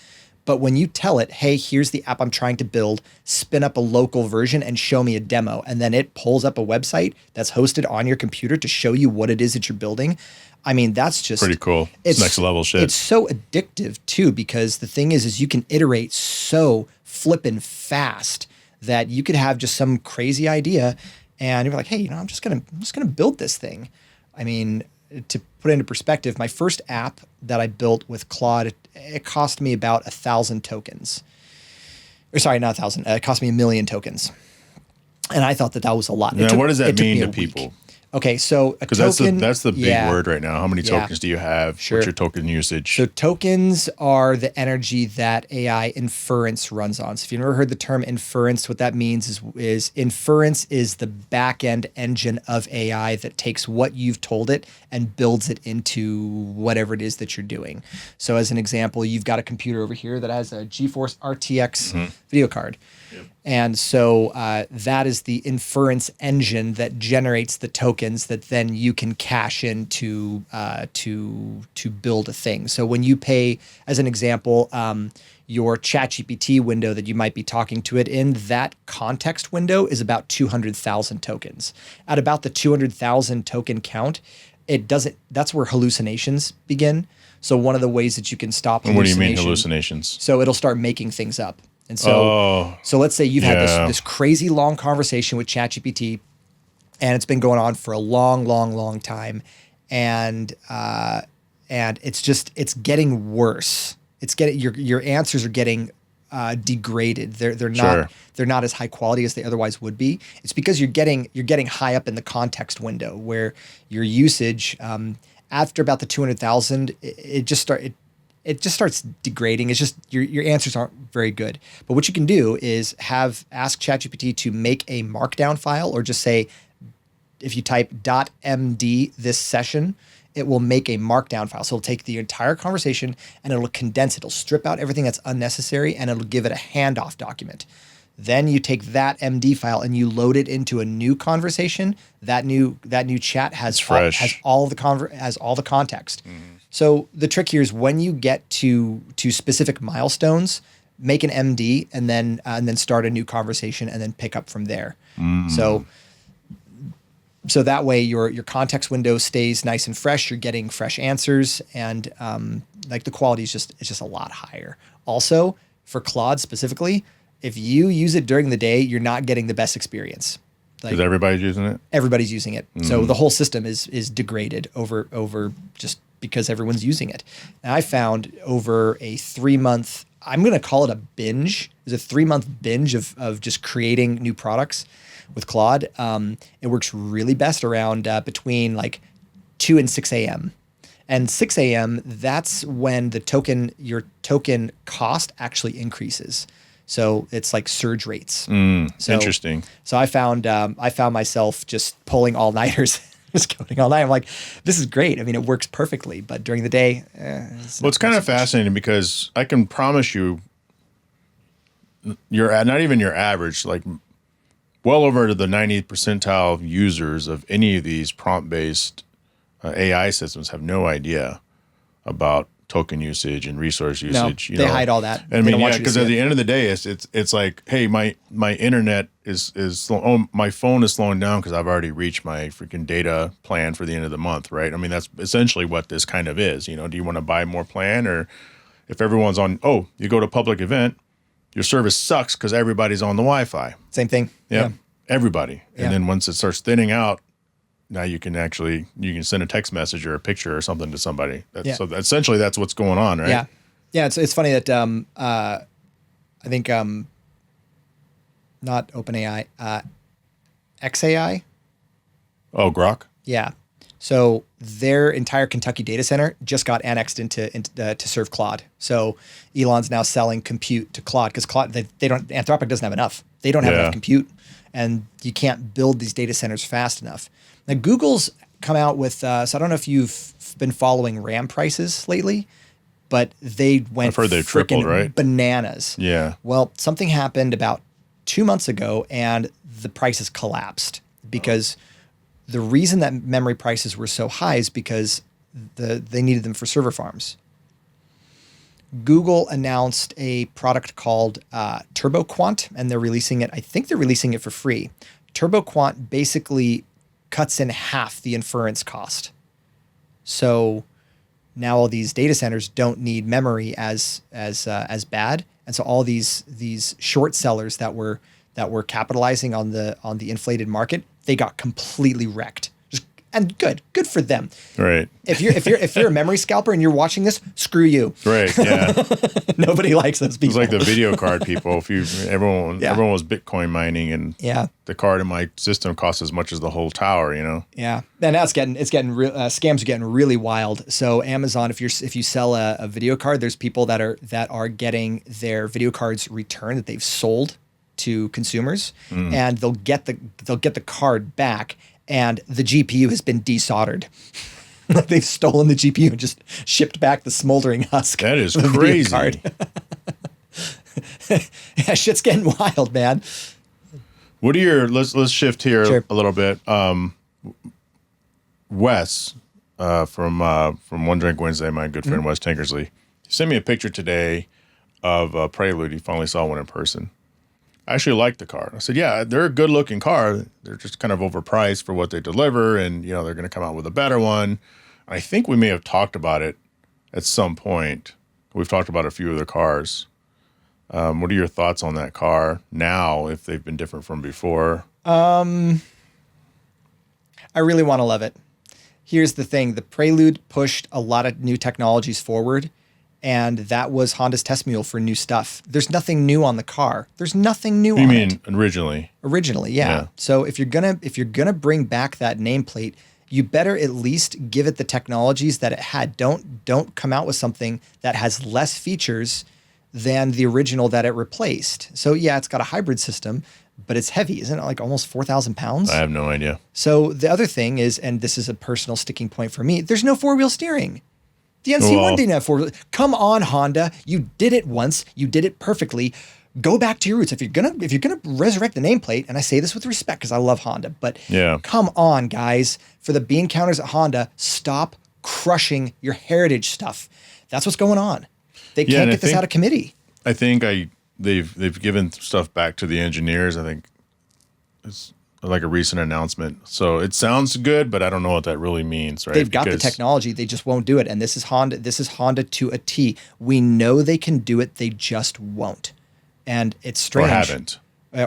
But when you tell it, hey, here's the app I'm trying to build, spin up a local version and show me a demo, and then it pulls up a website that's hosted on your computer to show you what it is that you're building. I mean, that's just pretty cool. It's next level shit. It's so addictive too, because the thing is you can iterate so flippin' fast that you could have just some crazy idea and you're like, hey, I'm just gonna build this thing. I mean, to put it into perspective, my first app that I built with Claude, it cost me about 1,000 tokens. Or sorry, not 1,000. It cost me 1 million tokens. And I thought that was a lot. Now, what does that mean to people? Okay, so a token. Because that's the big yeah, word right now. How many tokens do you have? Sure. What's your token usage? So tokens are the energy that AI inference runs on. So if you've never heard the term inference, what that means is inference is the back-end engine of AI that takes what you've told it and builds it into whatever it is that you're doing. So as an example, you've got a computer over here that has a GeForce RTX video card. Yep. And so that is the inference engine that generates the tokens that then you can cash in to build a thing. So when you pay, as an example, your ChatGPT window that you might be talking to it in, that context window is about 200,000 tokens. At about the 200,000 token count, that's where hallucinations begin. So one of the ways that you can stop hallucinations. What do you mean hallucinations? So it'll start making things up. And so let's say you've had this crazy long conversation with ChatGPT, and it's been going on for a long, long, long time, and it's getting worse. It's getting your answers are getting degraded. They're not as high quality as they otherwise would be. It's because you're getting high up in the context window where your usage after about the 200,000 it just starts degrading. It's just your answers aren't very good. But what you can do is ask ChatGPT to make a markdown file, or just say, if you type .md this session, it will make a markdown file. So it'll take the entire conversation and it'll condense it. It'll strip out everything that's unnecessary and it'll give it a handoff document. Then you take that MD file and you load it into a new conversation. That new chat has all the context. Mm-hmm. So the trick here is when you get to specific milestones, make an MD and then start a new conversation and then pick up from there. Mm. So that way your context window stays nice and fresh. You're getting fresh answers, and like the quality is just a lot higher. Also, for Claude specifically, if you use it during the day, you're not getting the best experience. Because everybody's using it? Everybody's using it. Mm. So the whole system is degraded over just because everyone's using it. And I found over a 3-month, I'm going to call it a binge. It's a 3-month binge of just creating new products with Claude. It works really best around between like 2 and 6 a.m. And 6 a.m., that's when your token cost actually increases. So it's like surge rates. So, Interesting. So I found myself just pulling all-nighters, just coding all night. I'm like, this is great. I mean, it works perfectly, but during the day, It's kind of fascinating because I can promise you, you're not even your average, like well over to the 90th percentile users of any of these prompt-based AI systems have no idea about token usage and resource usage. No, they hide all that. And I mean, yeah, because at the end of the day, it's like, hey, my internet is slow. Oh, my phone is slowing down because I've already reached my freaking data plan for the end of the month, right? I mean, that's essentially what this kind of is. You know, do you want to buy more plan, or if everyone's on? Oh, you go to a public event, your service sucks because everybody's on the Wi-Fi. Same thing. Yeah, everybody. And then once it starts thinning out, now you can send a text message or a picture or something to somebody. So essentially that's what's going on, right? Yeah. Yeah. It's funny that I think not OpenAI, XAI. Oh, Grok? Yeah. So their entire Kentucky data center just got annexed into to serve Claude. So Elon's now selling compute to Claude because Claude Anthropic doesn't have enough. They don't have enough compute, and you can't build these data centers fast enough. Now Google's come out with so I don't know if you've been following RAM prices lately, but they went I've heard they tripled, right? Bananas. Yeah. Well, something happened about 2 months ago, and the prices collapsed because the reason that memory prices were so high is because they needed them for server farms. Google announced a product called TurboQuant, and they're releasing it. I think they're releasing it for free. TurboQuant basically cuts in half the inference cost. So now all these data centers don't need memory as bad, and so all these short sellers that were capitalizing on the inflated market, they got completely wrecked. And good for them. Right. If you're a memory scalper and you're watching this, screw you. Right. Yeah. Nobody likes those people. It's like the video card people. Everyone was Bitcoin mining, and the card in my system costs as much as the whole tower. You know. Yeah. And now scams are getting really wild. So Amazon, if you sell a video card, there's people that are getting their video cards returned that they've sold to consumers, and they'll get the card back, and the GPU has been desoldered. Like they've stolen the GPU and just shipped back the smoldering husk. That is crazy. Card. Yeah, shit's getting wild, man. What are your? Let's shift here a little bit. Wes from One Drink Wednesday, my good friend Wes Tankersley, sent me a picture today of a Prelude. He finally saw one in person. I actually liked the car. I said, yeah, they're a good looking car. They're just kind of overpriced for what they deliver, and they're going to come out with a better one. I think we may have talked about it at some point. We've talked about a few of the cars. What are your thoughts on that car now, if they've been different from before? I really want to love it. Here's the thing. The Prelude pushed a lot of new technologies forward, and that was Honda's test mule for new stuff. There's nothing new on the car. There's nothing new on it. You mean originally? Originally, yeah. So if you're gonna bring back that nameplate, you better at least give it the technologies that it had. Don't come out with something that has less features than the original that it replaced. So yeah, it's got a hybrid system, but it's heavy. Isn't it like almost 4,000 pounds? I have no idea. So the other thing is, and this is a personal sticking point for me, there's no four-wheel steering. The NC1 didn't have four-wheel. Come on, Honda. You did it once. You did it perfectly. Go back to your roots. If you're gonna resurrect the nameplate, and I say this with respect because I love Honda, but come on, guys. For the bean counters at Honda, stop crushing your heritage stuff. That's what's going on. They can't get this out of committee. I think they've given stuff back to the engineers. I think it's like a recent announcement. So it sounds good, but I don't know what that really means, right? They've got the technology, they just won't do it. And this is Honda. This is Honda to a T. We know they can do it, they just won't. And it's strange. Or haven't.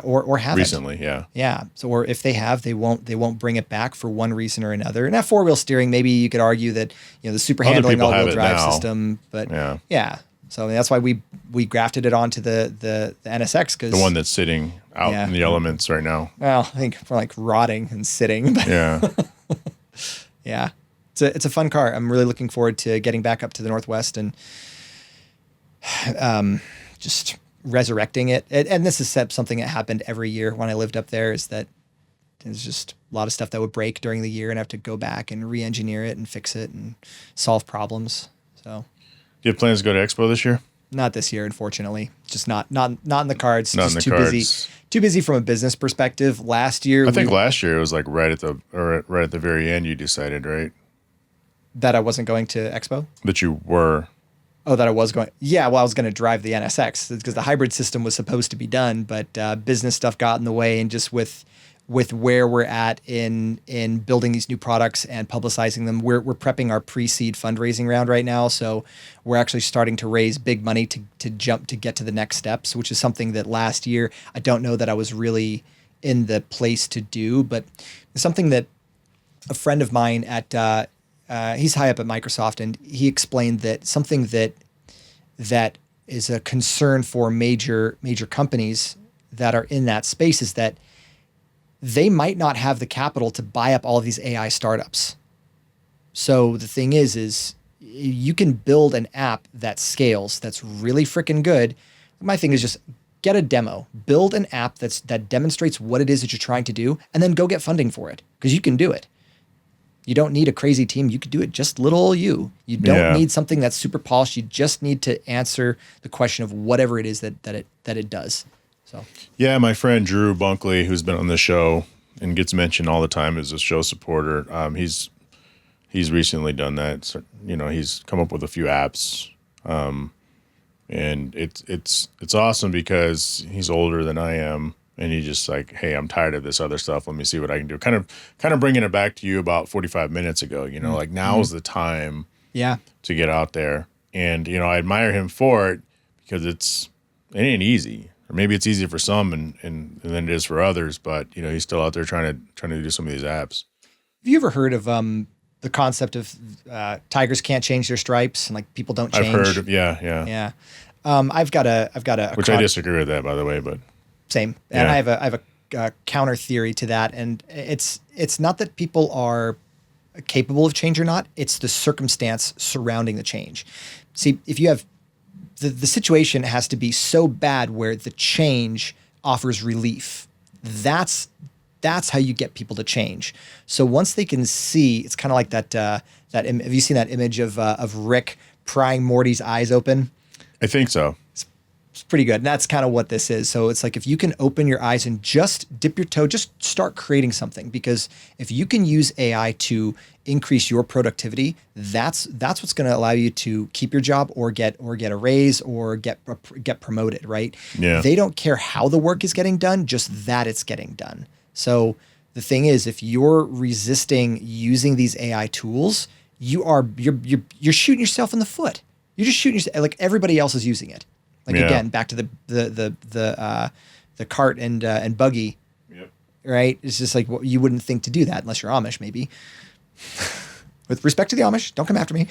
Or haven't. Recently, yeah. Yeah. So, or if they have, they won't bring it back for one reason or another. And that four-wheel steering, maybe you could argue that the super handling all-wheel drive system, but yeah. So that's why we grafted it onto the NSX, because the one that's sitting out in the elements right now. Well, I think for like rotting and sitting. But yeah. It's a fun car. I'm really looking forward to getting back up to the Northwest and just resurrecting it. And this is something that happened every year when I lived up there, is that there's just a lot of stuff that would break during the year and I have to go back and re-engineer it and fix it and solve problems. So Do you have plans to go to Expo this year? not this year, unfortunately. Just not in the cards. Not Just in the too cards. busy. Too busy from a business perspective. Last year, I think last year it was like right at the very end you decided, right? that I wasn't going to Expo. That you were. Oh, that I was going. Yeah, well, I was going to drive the NSX because the hybrid system was supposed to be done, but business stuff got in the way, and just with where we're at in building these new products and publicizing them, we're prepping our pre-seed fundraising round right now. So we're actually starting to raise big money to get to the next steps, which is something that last year I don't know that I was really in the place to do, but it's something that a friend of mine at he's high up at Microsoft, and he explained that something that is a concern for major companies that are in that space is that they might not have the capital to buy up all of these AI startups. So the thing is you can build an app that scales, that's really freaking good. My thing is just get a demo, build an app that demonstrates what it is that you're trying to do, and then go get funding for it, because you can do it. You don't need a crazy team. You could do it just little old you. You don't need something that's super polished. You just need to answer the question of whatever it is that it does. So Yeah, my friend Drew Bunkley, who's been on the show and gets mentioned all the time as a show supporter, he's recently done that. So, he's come up with a few apps, and it's awesome because he's older than I am. And he's just like, hey, I'm tired of this other stuff. Let me see what I can do. Kind of bringing it back to you about 45 minutes ago. Like now's the time to get out there. And, I admire him for it because it ain't easy. Or maybe it's easier for some and than it is for others. But, he's still out there trying to do some of these apps. have you ever heard of the concept of tigers can't change their stripes and like people don't change? I've heard of, yeah. I've got a Which I disagree with that, by the way, but. Same. And I have a counter theory to that. And it's not that people are capable of change or not. It's the circumstance surrounding the change. See, if you have the situation has to be so bad where the change offers relief. That's how you get people to change. So once they can see, it's kind of like that. Have you seen that image of Rick prying Morty's eyes open? I think so. It's pretty good. And that's kind of what this is. So it's like if you can open your eyes and just dip your toe, just start creating something. Because if you can use AI to increase your productivity, that's what's going to allow you to keep your job or get a raise or get promoted, right? Yeah. They don't care how the work is getting done, just that it's getting done. So the thing is, if you're resisting using these AI tools, you're shooting yourself in the foot. You're just shooting yourself, like everybody else is using it. Like again, back to the cart and buggy, right? It's just like you wouldn't think to do that unless you're Amish, maybe. With respect to the Amish, don't come after me.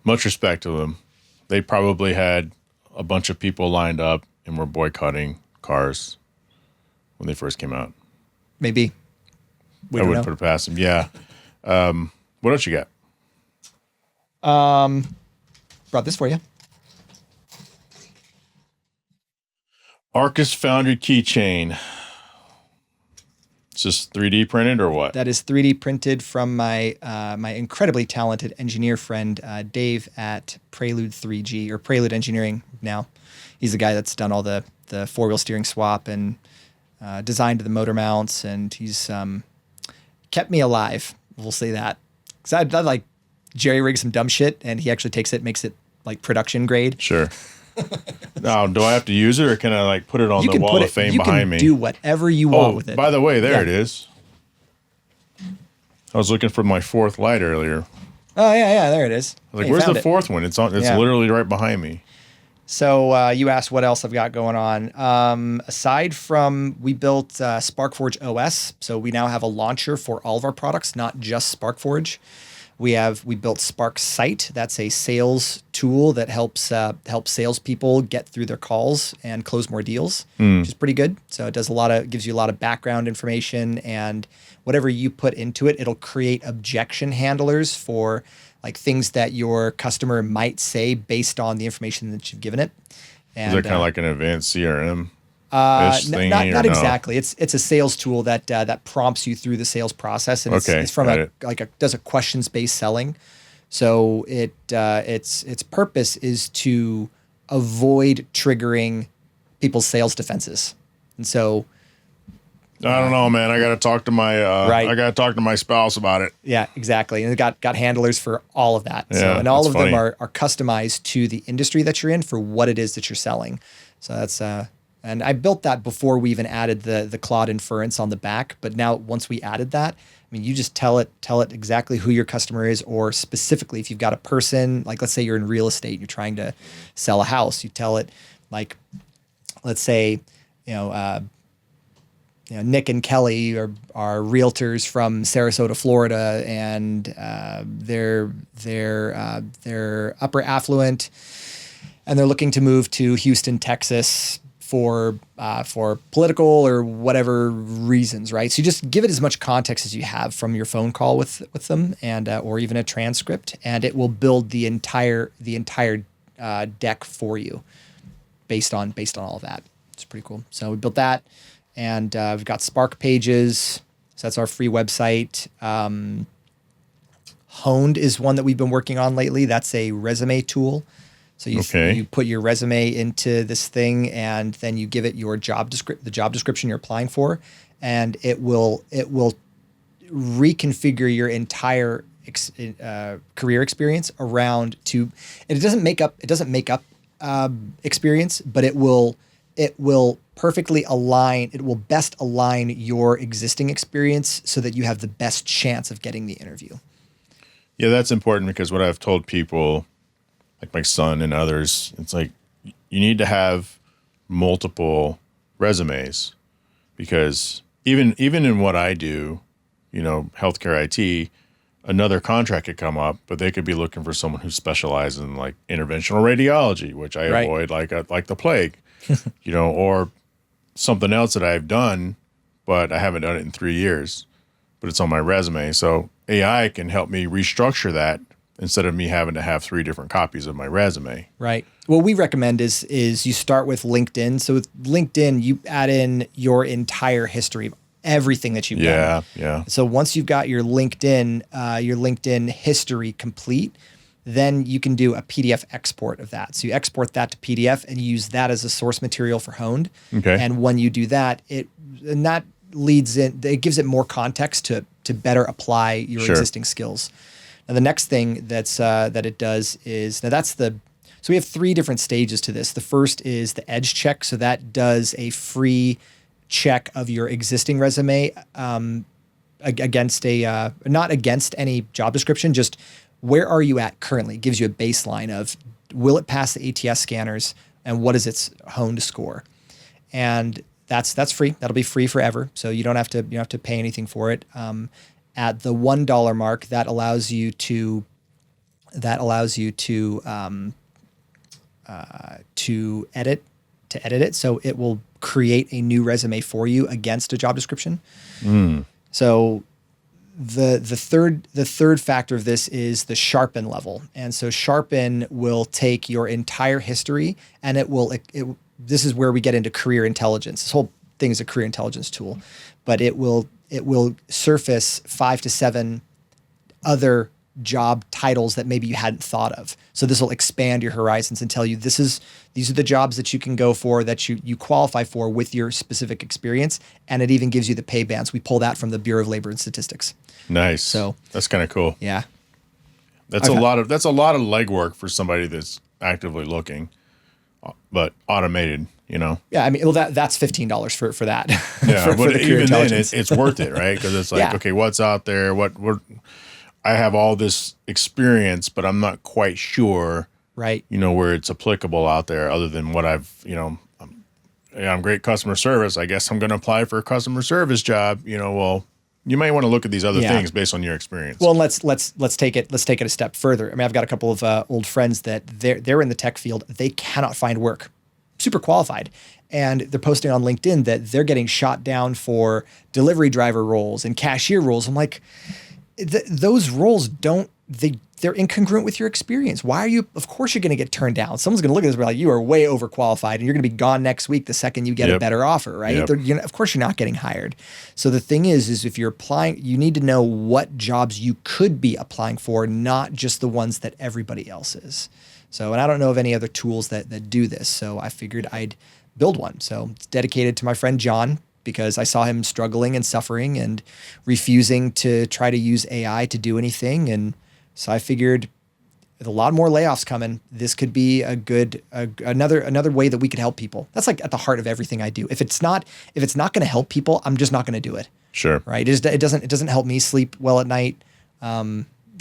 Much respect to them. They probably had a bunch of people lined up and were boycotting cars when they first came out. Maybe. I wouldn't put it past them. Yeah. What else you got? Brought this for you. Arcus Foundry keychain. It's just 3D printed or what? That is 3D printed from my incredibly talented engineer friend Dave at Prelude 3G or Prelude Engineering now. He's the guy that's done all the four-wheel steering swap and designed the motor mounts, and he's kept me alive. We'll say that. Because I'd like jerry-rig some dumb shit, and he actually takes it, makes it like production grade. Sure. Now, do I have to use it, or can I like put it on the wall of fame behind me? You can do whatever you want with it. By the way, there it is. I was looking for my fourth light earlier. Oh yeah, there it is. I was like, where's the fourth one? It's on. It's literally right behind me. So you asked what else I've got going on. Aside from we built SparkForge OS, so we now have a launcher for all of our products, not just SparkForge. We built Spark Sight. That's a sales tool that helps salespeople get through their calls and close more deals, which is pretty good. So it gives you a lot of background information, and whatever you put into it, it'll create objection handlers for like things that your customer might say based on the information that you've given it. And, is that kind of like an advanced CRM? Not exactly. It's a sales tool that prompts you through the sales process, and it's from does a questions based selling. So its purpose is to avoid triggering people's sales defenses, and so. I don't know, man. I got to talk to my spouse about it. Yeah, exactly. And it got handlers for all of that. Yeah, so, and all of funny. them are customized to the industry that you're in for what it is that you're selling. So that's and I built that before we even added the Claude inference on the back. But now once we added that, I mean, you just tell it exactly who your customer is, or specifically if you've got a person, like let's say you're in real estate and you're trying to sell a house, you tell it like, let's say, Nick and Kelly are realtors from Sarasota, Florida, and they're upper affluent, and they're looking to move to Houston, Texas for political or whatever reasons, right? So you just give it as much context as you have from your phone call with them, and or even a transcript, and it will build the entire deck for you based on all of that. It's pretty cool. So we built that. And we've got Spark Pages. So that's our free website. Honed is one that we've been working on lately. That's a resume tool. So you put your resume into this thing, and then you give it your the job description you're applying for, and it will reconfigure your entire career experience around to. And it doesn't make up experience, but it will perfectly align. It will best align your existing experience so that you have the best chance of getting the interview. Yeah, that's important, because what I've told people, like my son and others, it's like you need to have multiple resumes, because even in what I do, healthcare IT, another contract could come up, but they could be looking for someone who specializes in like interventional radiology, which I avoid like the plague, or something else that I've done, but I haven't done it in 3 years, but it's on my resume. So AI can help me restructure that instead of me having to have 3 different copies of my resume. Right. What we recommend is you start with LinkedIn. So with LinkedIn, you add in your entire history of everything that you've done. Yeah. So once you've got your LinkedIn history complete, then you can do a PDF export of that. So you export that to PDF and you use that as a source material for Honed. Okay. And when you do that, it gives it more context to better apply your existing skills. Now the next thing that it does is, so we have 3 different stages to this. The first is the edge check. So that does a free check of your existing resume against not against any job description, just where are you at currently? It gives you a baseline of, will it pass the ATS scanners, and what is its Honed score? And that's free. That'll be free forever. So you don't have to pay anything for it. At the $1 mark, that allows you to edit it. So it will create a new resume for you against a job description. So the third factor of this is the sharpen level. And so sharpen will take your entire history, and this is where we get into career intelligence. This whole thing is a career intelligence tool, but it will surface 5 to 7 other job titles that maybe you hadn't thought of. So this will expand your horizons and tell you these are the jobs that you can go for, that you qualify for with your specific experience, and it even gives you the pay bands. We pull that from the Bureau of Labor and Statistics. Nice. So that's kind of cool. Yeah. That's a lot of legwork for somebody that's actively looking, but automated, Yeah, I mean, well, that's $15 for that. Yeah, but even then, it's worth it, right? Because it's like, okay, what's out there? What I have all this experience, but I'm not quite sure, right? Where it's applicable out there, other than what I've, I'm great customer service. I guess I'm going to apply for a customer service job. Well, you might want to look at these other things based on your experience. Well, let's take it a step further. I mean, I've got a couple of old friends that they're in the tech field. They cannot find work, super qualified. And they're posting on LinkedIn that they're getting shot down for delivery driver roles and cashier roles. I'm like, those roles don't they're incongruent with your experience. Why are you? Of course, you're going to get turned down. Someone's going to look at this and be like, you are way overqualified, and you're going to be gone next week the second you get a better offer, right? Of course, you're not getting hired. So the thing is if you're applying, you need to know what jobs you could be applying for, not just the ones that everybody else is. So, and I don't know of any other tools that do this. So I figured I'd build one. So it's dedicated to my friend John, because I saw him struggling and suffering and refusing to try to use AI to do anything. And so I figured with a lot more layoffs coming, this could be a good, another way that we could help people. That's like at the heart of everything I do. If it's not going to help people, I'm just not going to do it. Sure. Right. It doesn't help me sleep well at night.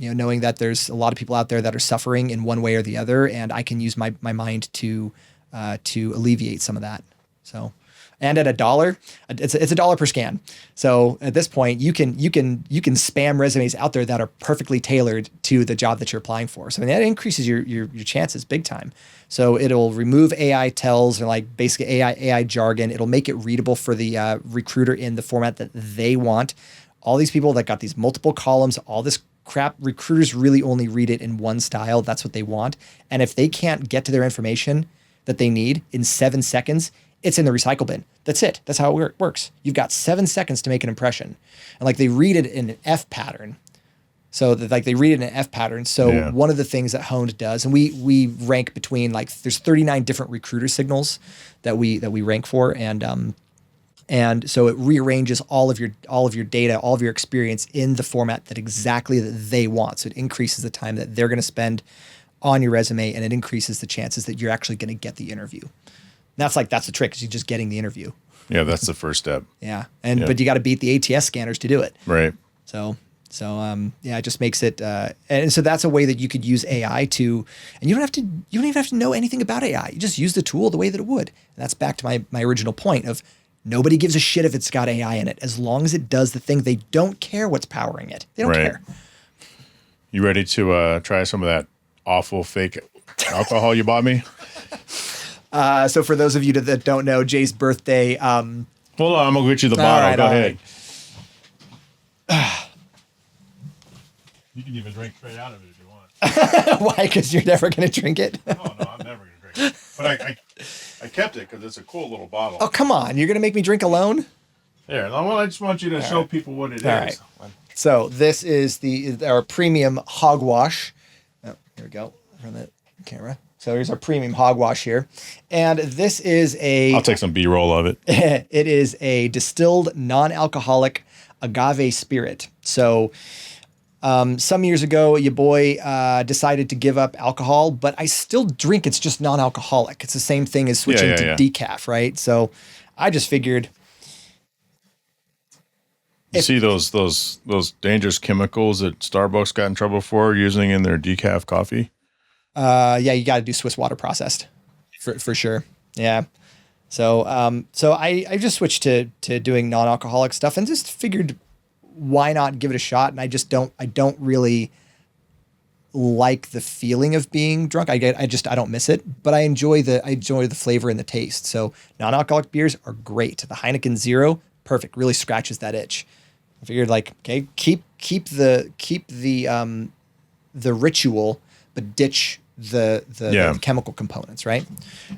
Knowing that there's a lot of people out there that are suffering in one way or the other, and I can use my mind to alleviate some of that. So, and at $1, it's $1 per scan. So at this point, you can spam resumes out there that are perfectly tailored to the job that you're applying for. So that increases your chances big time. So it'll remove AI tells or like basically AI jargon. It'll make it readable for the recruiter in the format that they want. All these people that got these multiple columns, all this crap, recruiters really only read it in one style. That's what they want. And if they can't get to their information that they need in 7 seconds, it's in the recycle bin. That's it. That's how it works. You've got 7 seconds to make an impression. And like they read it in an F pattern. So they read it in an F pattern. So one of the things that Honed does, and we rank between there's 39 different recruiter signals that we rank for. And so it rearranges all of your data, all of your experience in the format that they want. So it increases the time that they're going to spend on your resume, and it increases the chances that you're actually going to get the interview. That's the trick, is you're just getting the interview. Yeah, that's the first step. Yeah. But you got to beat the ATS scanners to do it. Right. So it just makes it, and so that's a way that you could use AI to, and you don't even have to know anything about AI. You just use the tool the way that it would. And that's back to my original point of nobody gives a shit if it's got AI in it. As long as it does the thing, they don't care what's powering it. They don't care. You ready to try some of that awful fake alcohol you bought me? So for those of you that don't know, Jay's birthday. Hold on, I'm gonna get you the bottle. Right, Go ahead. Right. You can even drink straight out of it if you want. Why? Because you're never gonna drink it. No, I'm never gonna drink it. But I kept it because it's a cool little bottle. Oh, come on! You're gonna make me drink alone? There. I just want you to show people what it is. Right. So this is our premium hogwash. Oh, here we go. Run the camera. So here's our premium hogwash here. And this is I'll take some B-roll of it. It is a distilled non-alcoholic agave spirit. So some years ago, your boy decided to give up alcohol, but I still drink. It's just non-alcoholic. It's the same thing as switching to decaf, right? So I just figured. You see those dangerous chemicals that Starbucks got in trouble for using in their decaf coffee? You got to do Swiss water processed for sure. Yeah. So I just switched to doing non-alcoholic stuff and just figured why not give it a shot. And I don't really like the feeling of being drunk. I don't miss it, but I enjoy the flavor and the taste. So non-alcoholic beers are great. The Heineken Zero, perfect. Really scratches that itch. I figured okay, keep the ritual, but ditch the chemical components, right?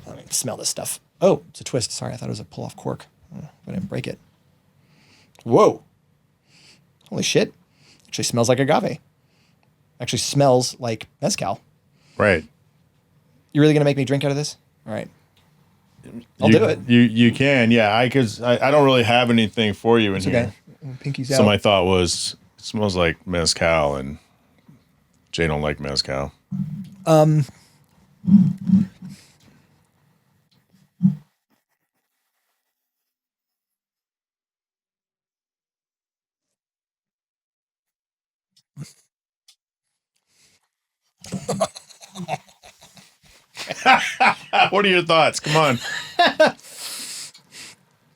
Let me smell this stuff. Oh, it's a twist. Sorry, I thought it was a pull-off cork. I didn't break it. Whoa. Holy shit. Actually smells like agave. Actually smells like mezcal. Right. You really going to make me drink out of this? All right. I'll do it. You can, yeah. I don't really have anything for you in here. Okay. Pinky's out. So my thought was, it smells like mezcal, and Jay don't like mezcal. What are your thoughts? Come on.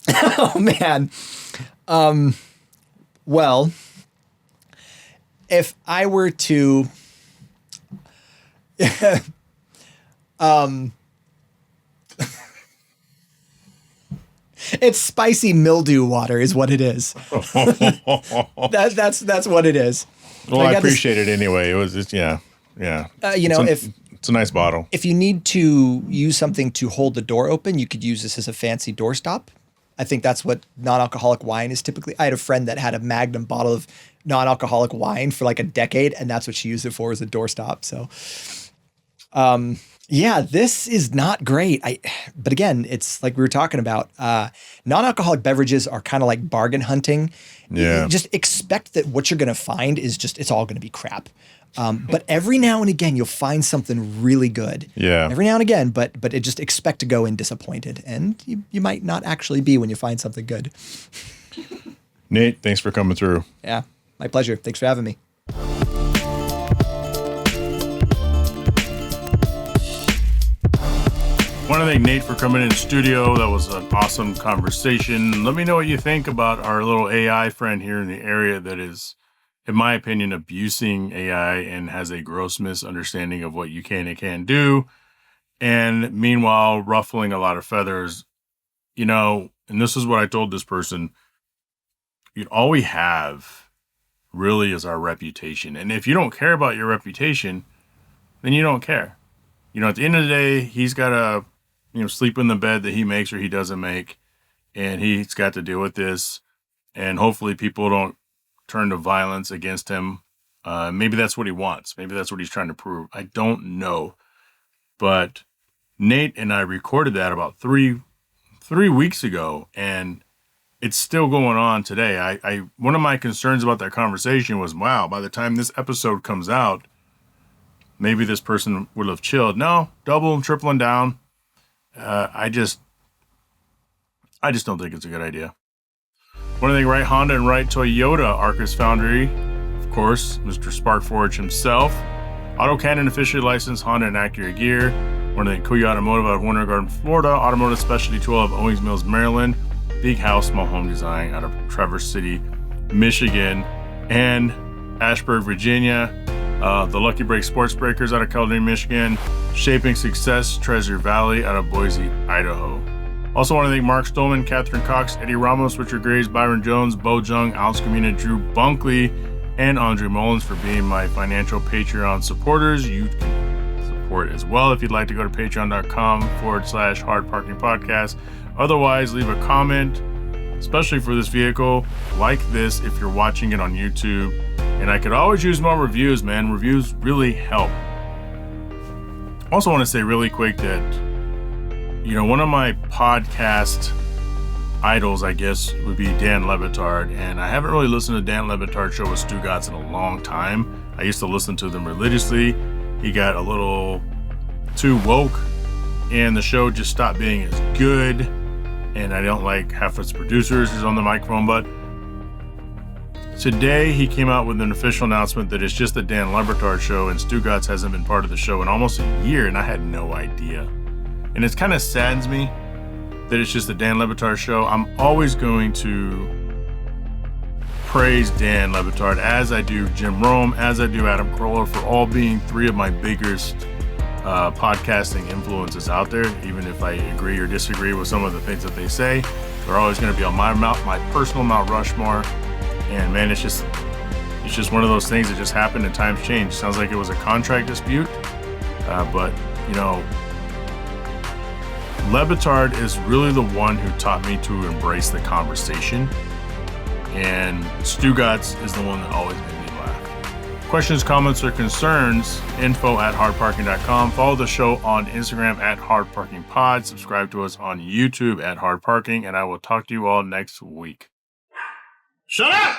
Oh man. Well, if I were to It's spicy mildew water is what it is. That's what it is. Well, I appreciate it anyway. It was just, yeah. It's a nice bottle. If you need to use something to hold the door open, you could use this as a fancy doorstop. I think that's what non-alcoholic wine is typically. I had a friend that had a Magnum bottle of non-alcoholic wine for like a decade, and that's what she used it for, as a doorstop. So, yeah, this is not great. But again, it's like we were talking about. Non-alcoholic beverages are kind of like bargain hunting. Yeah. You just expect that what you're going to find is it's all going to be crap. But every now and again, you'll find something really good. Yeah. Every now and again, but it just expect to go in disappointed, and you might not actually be when you find something good. Nate, thanks for coming through. Yeah, my pleasure. Thanks for having me. I want to thank Nate for coming in the studio. That was an awesome conversation. Let me know what you think about our little AI friend here in the area that is, in my opinion, abusing AI and has a gross misunderstanding of what you can and can't do. And meanwhile, ruffling a lot of feathers, and this is what I told this person, all we have really is our reputation. And if you don't care about your reputation, then you don't care. At the end of the day, he's got to, sleep in the bed that he makes or he doesn't make. And he's got to deal with this. And hopefully people don't turn to violence against him. Maybe that's what he wants. Maybe that's what he's trying to prove. I don't know. But Nate and I recorded that about three weeks ago, and it's still going on today. One of my concerns about that conversation was, wow, by the time this episode comes out, maybe this person would have chilled. No, double and tripling down. I just don't think it's a good idea. Want to thank Right Honda and Right Toyota Arcus Foundry, of course, Mr. Sparkforge himself. AutoCannon officially licensed Honda and Acura gear. Want to thank Kuya Automotive out of Winter Garden, Florida. Automotive Specialty Tool out of Owings Mills, Maryland. Big House, Small Home Design out of Traverse City, Michigan. And Ashburg, Virginia. The Lucky Break Sports Breakers out of Caledonia, Michigan. Shaping Success, Treasure Valley out of Boise, Idaho. Also want to thank Mark Stolman, Catherine Cox, Eddie Ramos, Richard Graves, Byron Jones, Bo Jung, Alex Camina, Drew Bunkley, and Andre Mullins for being my financial Patreon supporters. You can support as well if you'd like to go to patreon.com/Hard Parking Podcast. Otherwise, leave a comment, especially for this vehicle, like this if you're watching it on YouTube. And I could always use more reviews, man. Reviews really help. Also want to say really quick that, one of my podcast idols, I guess, would be Dan Le Batard. And I haven't really listened to Dan Le Batard's show with Stu Gatz in a long time. I used to listen to them religiously. He got a little too woke, and the show just stopped being as good. And I don't like half of its producers who's on the microphone, but today he came out with an official announcement that it's just the Dan Le Batard show, and Stu Gatz hasn't been part of the show in almost a year, and I had no idea. And it kind of saddens me that it's just the Dan Le Batard show. I'm always going to praise Dan Le Batard, as I do Jim Rome, as I do Adam Carolla, for all being three of my biggest podcasting influences out there. Even if I agree or disagree with some of the things that they say, they're always going to be on my personal Mount Rushmore. And man, it's just one of those things that just happened and times change. Sounds like it was a contract dispute, but Le Batard is really the one who taught me to embrace the conversation, and Stu Gatz is the one that always made me laugh. Questions, comments, or concerns, info@hardparking.com. Follow the show on Instagram @hardparkingpod. Subscribe to us on YouTube @hardparking, and I will talk to you all next week. Shut up!